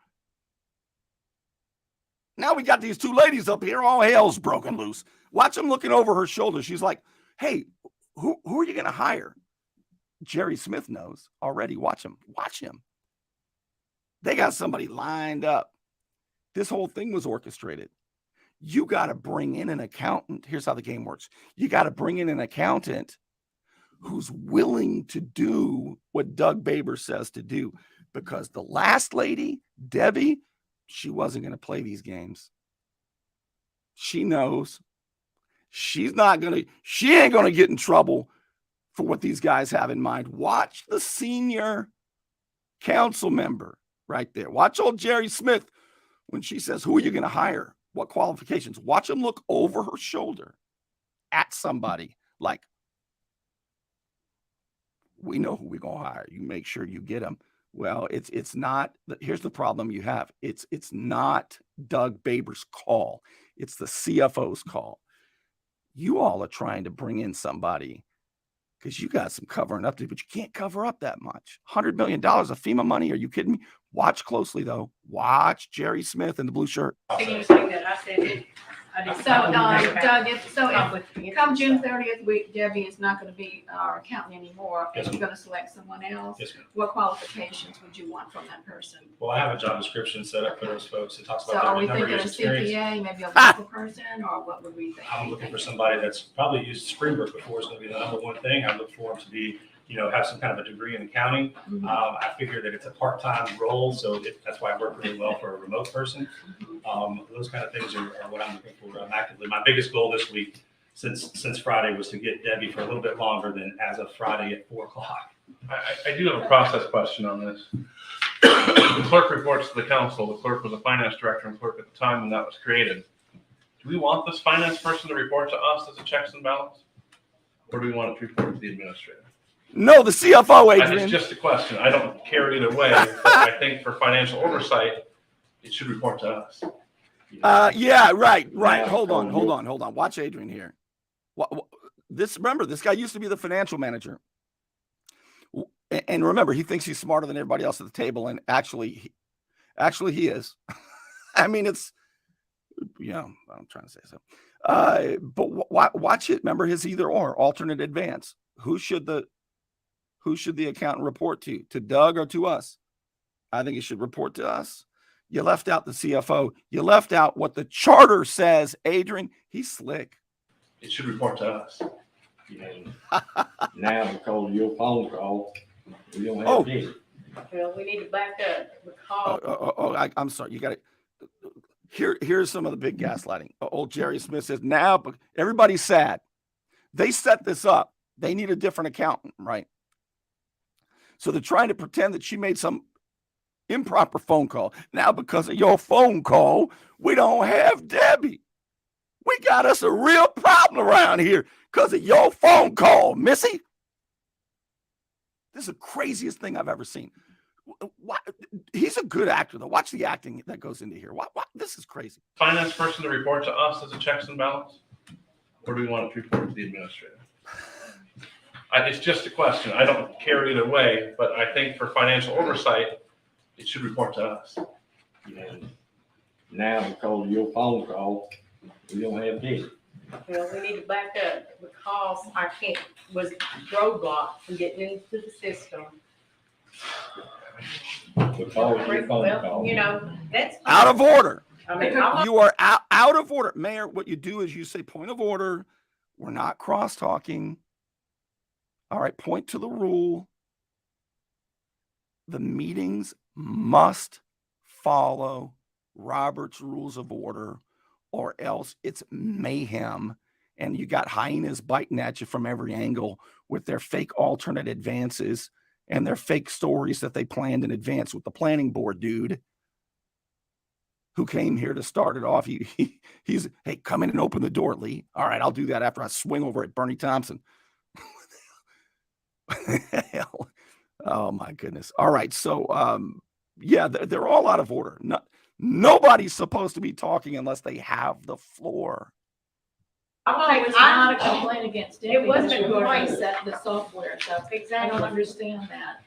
now we got these two ladies up here, all hell's broken loose. Watch him looking over her shoulder. She's like, hey, who are you going to hire? Jerry Smith knows already. Watch him. Watch him. They got somebody lined up. This whole thing was orchestrated. You got to bring in an accountant. Here's how the game works. You got to bring in an accountant who's willing to do what Doug Baber says to do, because the last lady, Debbie, she wasn't going to play these games. She knows. She ain't going to get in trouble for what these guys have in mind. Watch the senior council member right there. Watch old Jerry Smith when she says, who are you going to hire? What qualifications? Watch him look over her shoulder at somebody like, we know who we're going to hire. You make sure you get them. Well, it's not. Here's the problem you have. It's not Doug Baber's call. It's the CFO's call. You all are trying to bring in somebody because you got some covering up to do, but you can't cover up that much. $100 million of FEMA money. Are you kidding me? Watch closely, though. Watch Jerry Smith in the blue shirt. Anything that I said. I didn't- So, Doug, if Conflict of interest come June stuff. 30th, Debbie is not gonna be our accountant anymore, and Yes, you're gonna select someone else, Yes, ma'am. what qualifications would you want from that person? Well, I have a job description set up for those folks. It talks So about are their we number of thinking a years experience. CPA, maybe a local person, or what would we think? I'm looking for somebody that's probably used Springbrook before. It's going to be the number one thing. I look for them to be have some kind of a degree in accounting. I figure that it's a part-time role, so that's why I work really well for a remote person. Those kind of things are what I'm looking for actively. My biggest goal this week, since Friday, was to get Debbie for a little bit longer than as of Friday at 4 o'clock. I do have a process question on this. The clerk reports to the council. The clerk was a finance director and clerk at the time when that was created. Do we want this finance person to report to us as a checks and balance? Or do we want it to report to the administrator? No, the CFO, It's Adrian. just a question. I don't care either way, but I think for financial oversight, it should report to us. Yeah, right. Hold on. Watch Adrian here. Remember, this guy used to be the financial manager. And remember, he thinks he's smarter than everybody else at the table. And actually he is. I mean, I'm trying to say so. But watch it. Remember his either or, alternate advance. Who should the accountant report to? To Doug or to us? I think he should report to us. You left out the CFO. You left out what the charter says, Adrian. He's slick. It should report to us. Now, because of your phone call, we don't have this. Well, we need to back up because I'm sorry. You got it. Here's some of the big gaslighting. Old Jerry Smith says, now everybody's sad. They set this up. They need a different accountant, right? So they're trying to pretend that she made some improper phone call. Now, because of your phone call, we don't have Debbie. We got us a real problem around here because of your phone call, Missy. This is the craziest thing I've ever seen. He's a good actor, though. Watch the acting that goes into here. This is crazy. Finance person to report to us as a checks and balance? Or do we want it to report to the administrator? It's just a question. I don't care either way, but I think for financial oversight, it should report to us. Now, because of your phone call, we don't have this. well, we need to back up because I was roadblocked from getting into the system. Because of your phone Well, call. that's Out of order. I mean, You are out of order. Mayor, what you do is you say, point of order. We're not cross-talking. All right, point to the rule. The meetings must follow Robert's Rules of Order, or else it's mayhem. And you got hyenas biting at you from every angle with their fake alternate advances and their fake stories that they planned in advance with the planning board dude who came here to start it off. He's, hey, come in and open the door, Lee. All right, I'll do that after I swing over at Bernie Thompson. Hell. Oh my goodness. All right. So, yeah, they're all out of order. Nobody's supposed to be talking unless they have the floor. It was not a complaint against Debbie. It wasn't a It was complaint. The software stuff. I Exactly. don't understand that.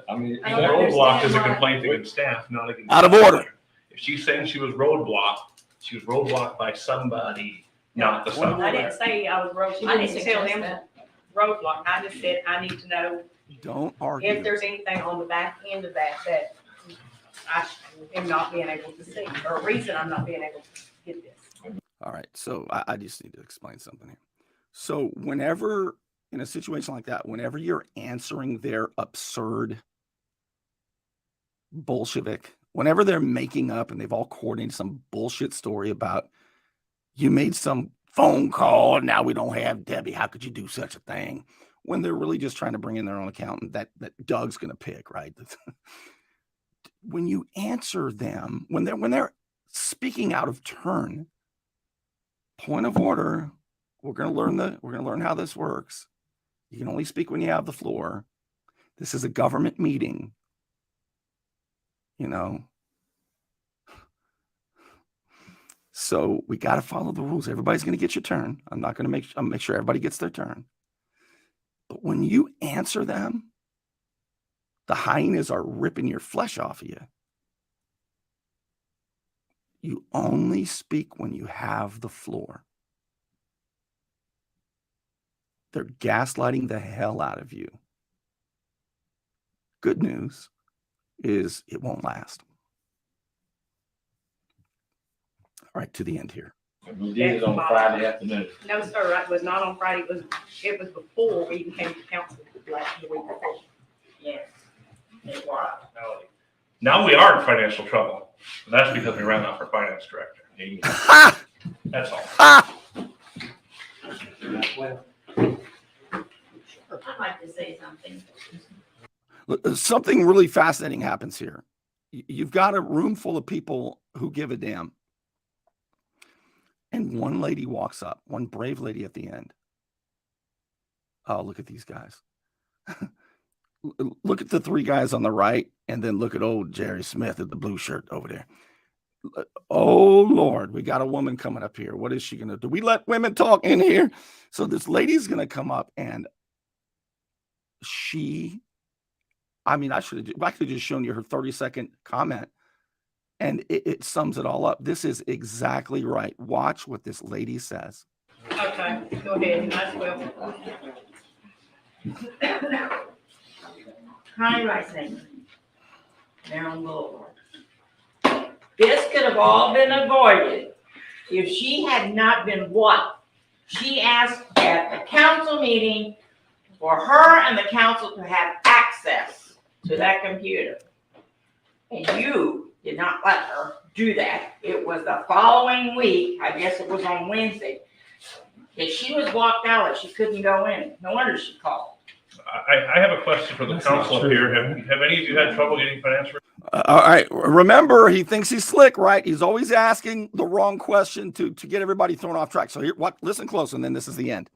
I mean, I don't Roadblock is a understand why. complaint against staff, not against. Out of order. If she's saying she was roadblocked by somebody, not the I software. didn't say I was She I didn't didn't tell suggest them that. roadblock. I just said I need to know Don't argue. if there's anything on the back end of that I am not being able to see, or a reason I'm not being able to get this. All right. So I just need to explain something here. So whenever in a situation like that, whenever you're answering their absurd Bolshevik, whenever they're making up and they've all coordinated some bullshit story about you made some phone call and now we don't have Debbie, how could you do such a thing? When they're really just trying to bring in their own accountant that Doug's going to pick, right? When you answer them, when they're speaking out of turn, point of order, we're going to learn how this works. You can only speak when you have the floor. This is a government meeting. So we got to follow the rules. Everybody's going to get your turn. I'm going to make sure everybody gets their turn. But when you answer them, the hyenas are ripping your flesh off of you. You only speak when you have the floor. They're gaslighting the hell out of you. Good news is it won't last. All right, to the end here. We did it on Friday afternoon. No, sir, it was not on Friday. It was before we even came to council. the week before. Yes, it was. Now we are in financial trouble. And that's because we ran off our finance director. Ha! That's all. Ha! I'd like to say something. Something really fascinating happens here. You've got a room full of people who give a damn. And one lady walks up, one brave lady at the end. Oh, look at these guys. Look at the three guys on the right, and then look at old Jerry Smith at the blue shirt over there. Oh, Lord, we got a woman coming up here. What is she going to do? We let women talk in here. So this lady's going to come up, and I could have just shown you her 30-second comment, and it sums it all up. This is exactly right. Watch what this lady says. Okay, go ahead, might as well. Connie Rising, Marilyn Boulevard. This could have all been avoided if she had not been what? She asked at the council meeting for her and the council to have access to that computer. And you did not let her do that. It was the following week, I guess it was on Wednesday, that she was locked out, that she couldn't go in. No wonder she called. I have a question for the council here. Have any of you had trouble getting financial? All right. Remember, he thinks he's slick, right? He's always asking the wrong question to get everybody thrown off track. So here, listen close, and then this is the end.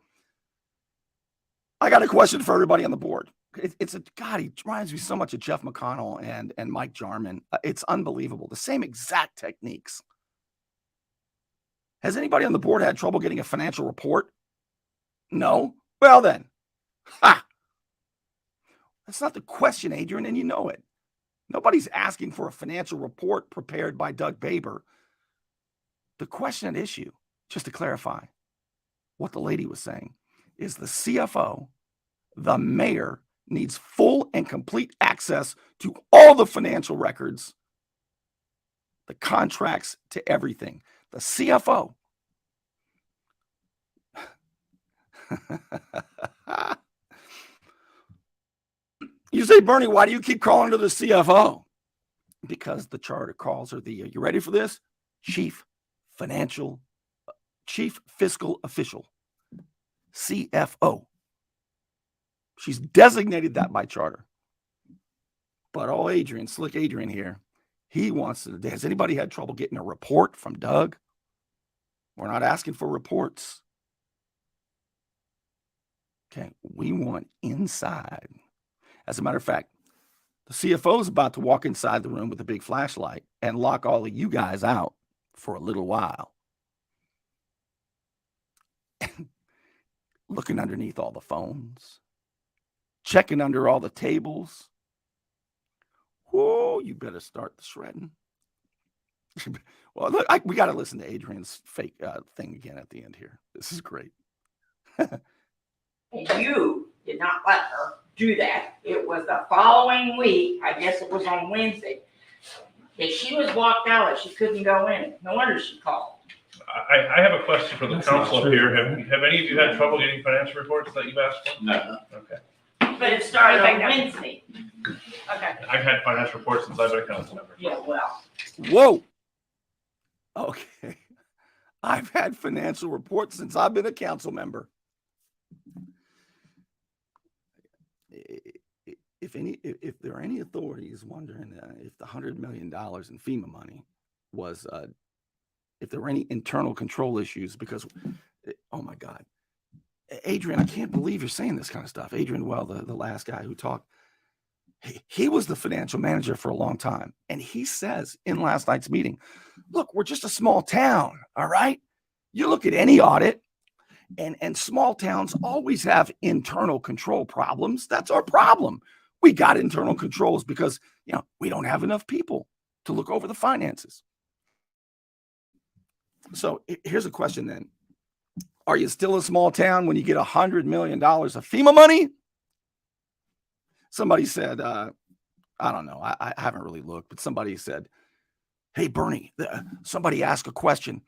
I got a question for everybody on the board. God, he reminds me so much of Jeff McConnell and Mike Jarman. It's unbelievable. The same exact techniques. Has anybody on the board had trouble getting a financial report? No? Well then. Ha! That's not the question, Adrian, and you know it. Nobody's asking for a financial report prepared by Doug Baber. The question at issue, just to clarify what the lady was saying, is the CFO, the mayor, needs full and complete access to all the financial records, the contracts, to everything. The CFO. You say, Bernie, why do you keep calling her the CFO? Because the charter calls her you ready for this? Chief Fiscal Official, CFO. She's designated that by charter. But Adrian, slick Adrian here, he wants to. Has anybody had trouble getting a report from Doug? We're not asking for reports. Okay, we want inside. As a matter of fact, the CFO is about to walk inside the room with a big flashlight and lock all of you guys out for a little while. Looking underneath all the phones, checking under all the tables. Whoa, you better start the shredding. Well, look, we got to listen to Adrian's fake thing again at the end here. This is great. And you did not let her do that. It was the following week, I guess it was on Wednesday, that she was locked out, that she couldn't go in. No wonder she called. I have a question for the council here. Have any of you had trouble getting financial reports that you've asked for? No. Okay. But it started on Wednesday. Okay. I've had financial reports since I've been a council member. Yeah, well. Whoa. Okay. I've had financial reports since I've been a council member. If there are any authorities wondering if the $100 million in FEMA money was, if there were any internal control issues, because, oh my God, Adrian, I can't believe you're saying this kind of stuff. Adrian, well, the last guy who talked, he was the financial manager for a long time. And he says in last night's meeting, look, we're just a small town. All right. You look at any audit, and small towns always have internal control problems. That's our problem. We got internal controls because, we don't have enough people to look over the finances. So here's a question then. Are you still a small town when you get $100 million of FEMA money? Somebody said, I don't know. I haven't really looked, but somebody said, hey, Bernie, somebody asked a question.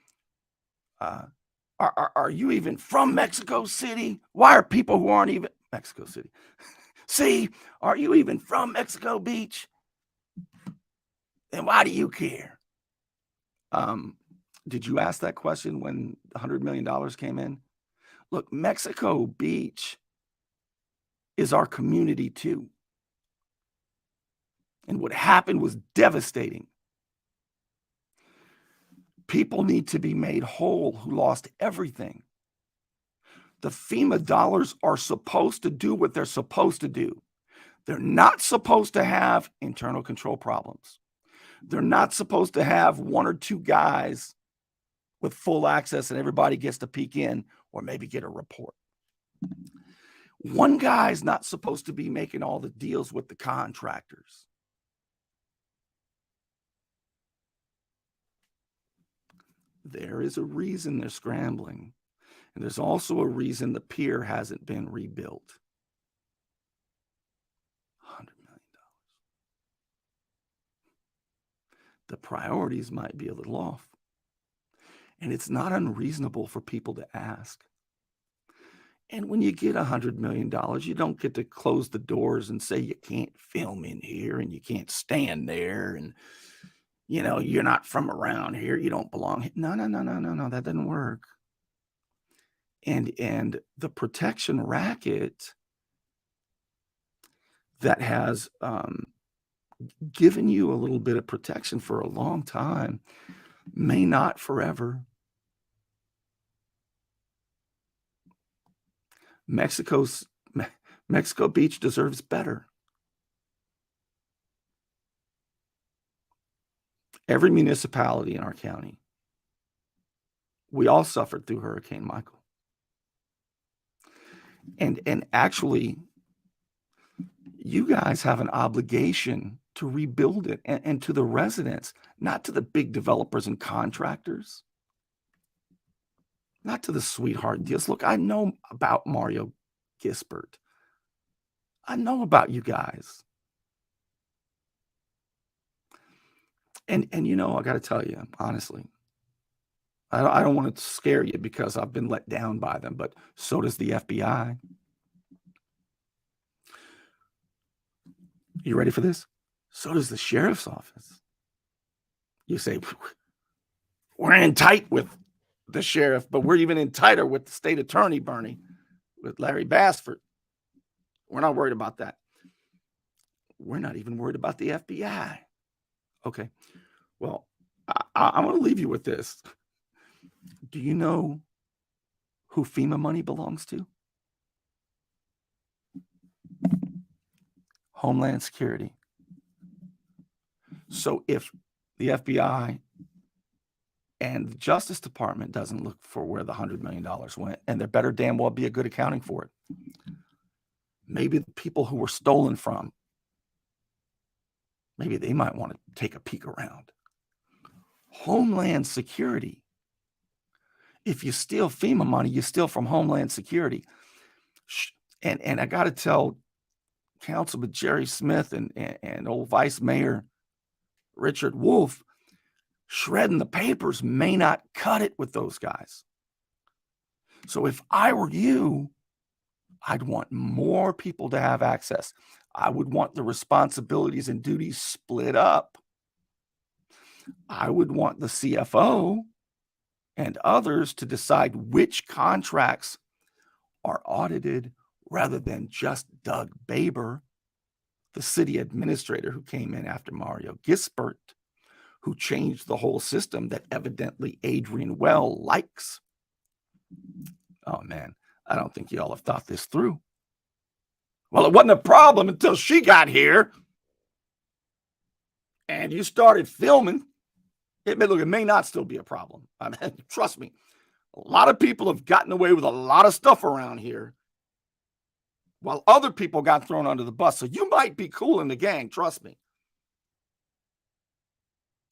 Are you even from Mexico City? Why are people who aren't even Mexico City? See, are you even from Mexico Beach? And why do you care? Did you ask that question when $100 million came in? Look, Mexico Beach is our community too. And what happened was devastating. People need to be made whole who lost everything. The FEMA dollars are supposed to do what they're supposed to do. They're not supposed to have internal control problems. They're not supposed to have one or two guys with full access and everybody gets to peek in or maybe get a report. One guy's not supposed to be making all the deals with the contractors. There is a reason they're scrambling. And there's also a reason the pier hasn't been rebuilt. $100 million. The priorities might be a little off. And it's not unreasonable for people to ask. And when you get $100 million, you don't get to close the doors and say you can't film in here and you can't stand there and, you know, you're not from around here, you don't belong here. No, that doesn't work. And the protection racket that has given you a little bit of protection for a long time may not forever. Mexico Beach deserves better. Every municipality in our county, we all suffered through Hurricane Michael. And actually, you guys have an obligation to rebuild it and to the residents, not to the big developers and contractors, not to the sweetheart deals. Look, I know about Mario Gisbert. I know about you guys. And you know, I got to tell you, honestly, I don't want to scare you because I've been let down by them, but so does the FBI. You ready for this? So does the sheriff's office. You say, we're in tight with the sheriff, but we're even in tighter with the state attorney, Bernie, with Larry Bassford. We're not worried about that. We're not even worried about the FBI. Okay. Well, I'm going to leave you with this. Do you know who FEMA money belongs to? Homeland Security. So if the FBI and the Justice Department doesn't look for where the $100 million went, and there better damn well be a good accounting for it, maybe the people who were stolen from, maybe they might want to take a peek around. Homeland Security. If you steal FEMA money, you steal from Homeland Security. And I got to tell Councilman Jerry Smith and old Vice Mayor Richard Wolf, shredding the papers may not cut it with those guys. So if I were you, I'd want more people to have access. I would want the responsibilities and duties split up. I would want the CFO and others to decide which contracts are audited rather than just Doug Baber, the city administrator who came in after Mario Gisbert, who changed the whole system that evidently Adrian Well likes. Oh, man, I don't think y'all have thought this through. Well, it wasn't a problem until she got here and you started filming. It may not still be a problem. I mean, trust me, a lot of people have gotten away with a lot of stuff around here while other people got thrown under the bus. So you might be cool in the gang, trust me.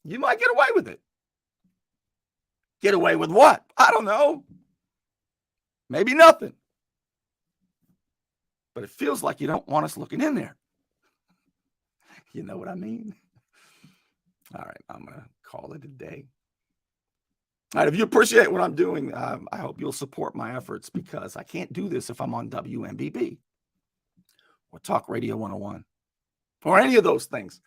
You might get away with it. Get away with what? I don't know. Maybe nothing. But it feels like you don't want us looking in there. You know what I mean? All right, I'm going to call it a day. All right, if you appreciate what I'm doing, I hope you'll support my efforts because I can't do this if I'm on WMBB. or Talk Radio 101 or any of those things.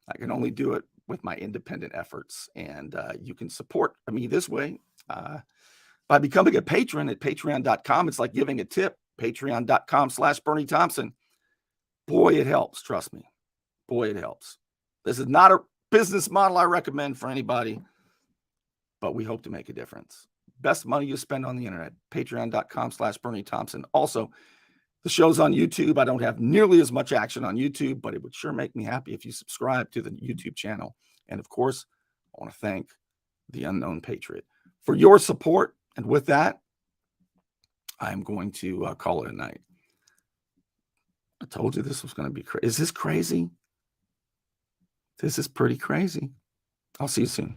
I can only do it with my independent efforts. And you can support me this way by becoming a patron at patreon.com. It's like giving a tip, patreon.com/Bernie Thompson. Boy, it helps. Trust me. Boy, it helps. This is not a business model I recommend for anybody, but we hope to make a difference. Best money you spend on the internet, patreon.com/Bernie Thompson. Also, the show's on YouTube. I don't have nearly as much action on YouTube, but it would sure make me happy if you subscribe to the YouTube channel. And of course, I want to thank the Unknown Patriot for your support. And with that, I'm going to call it a night. I told you this was going to be crazy. Is this crazy? This is pretty crazy. I'll see you soon.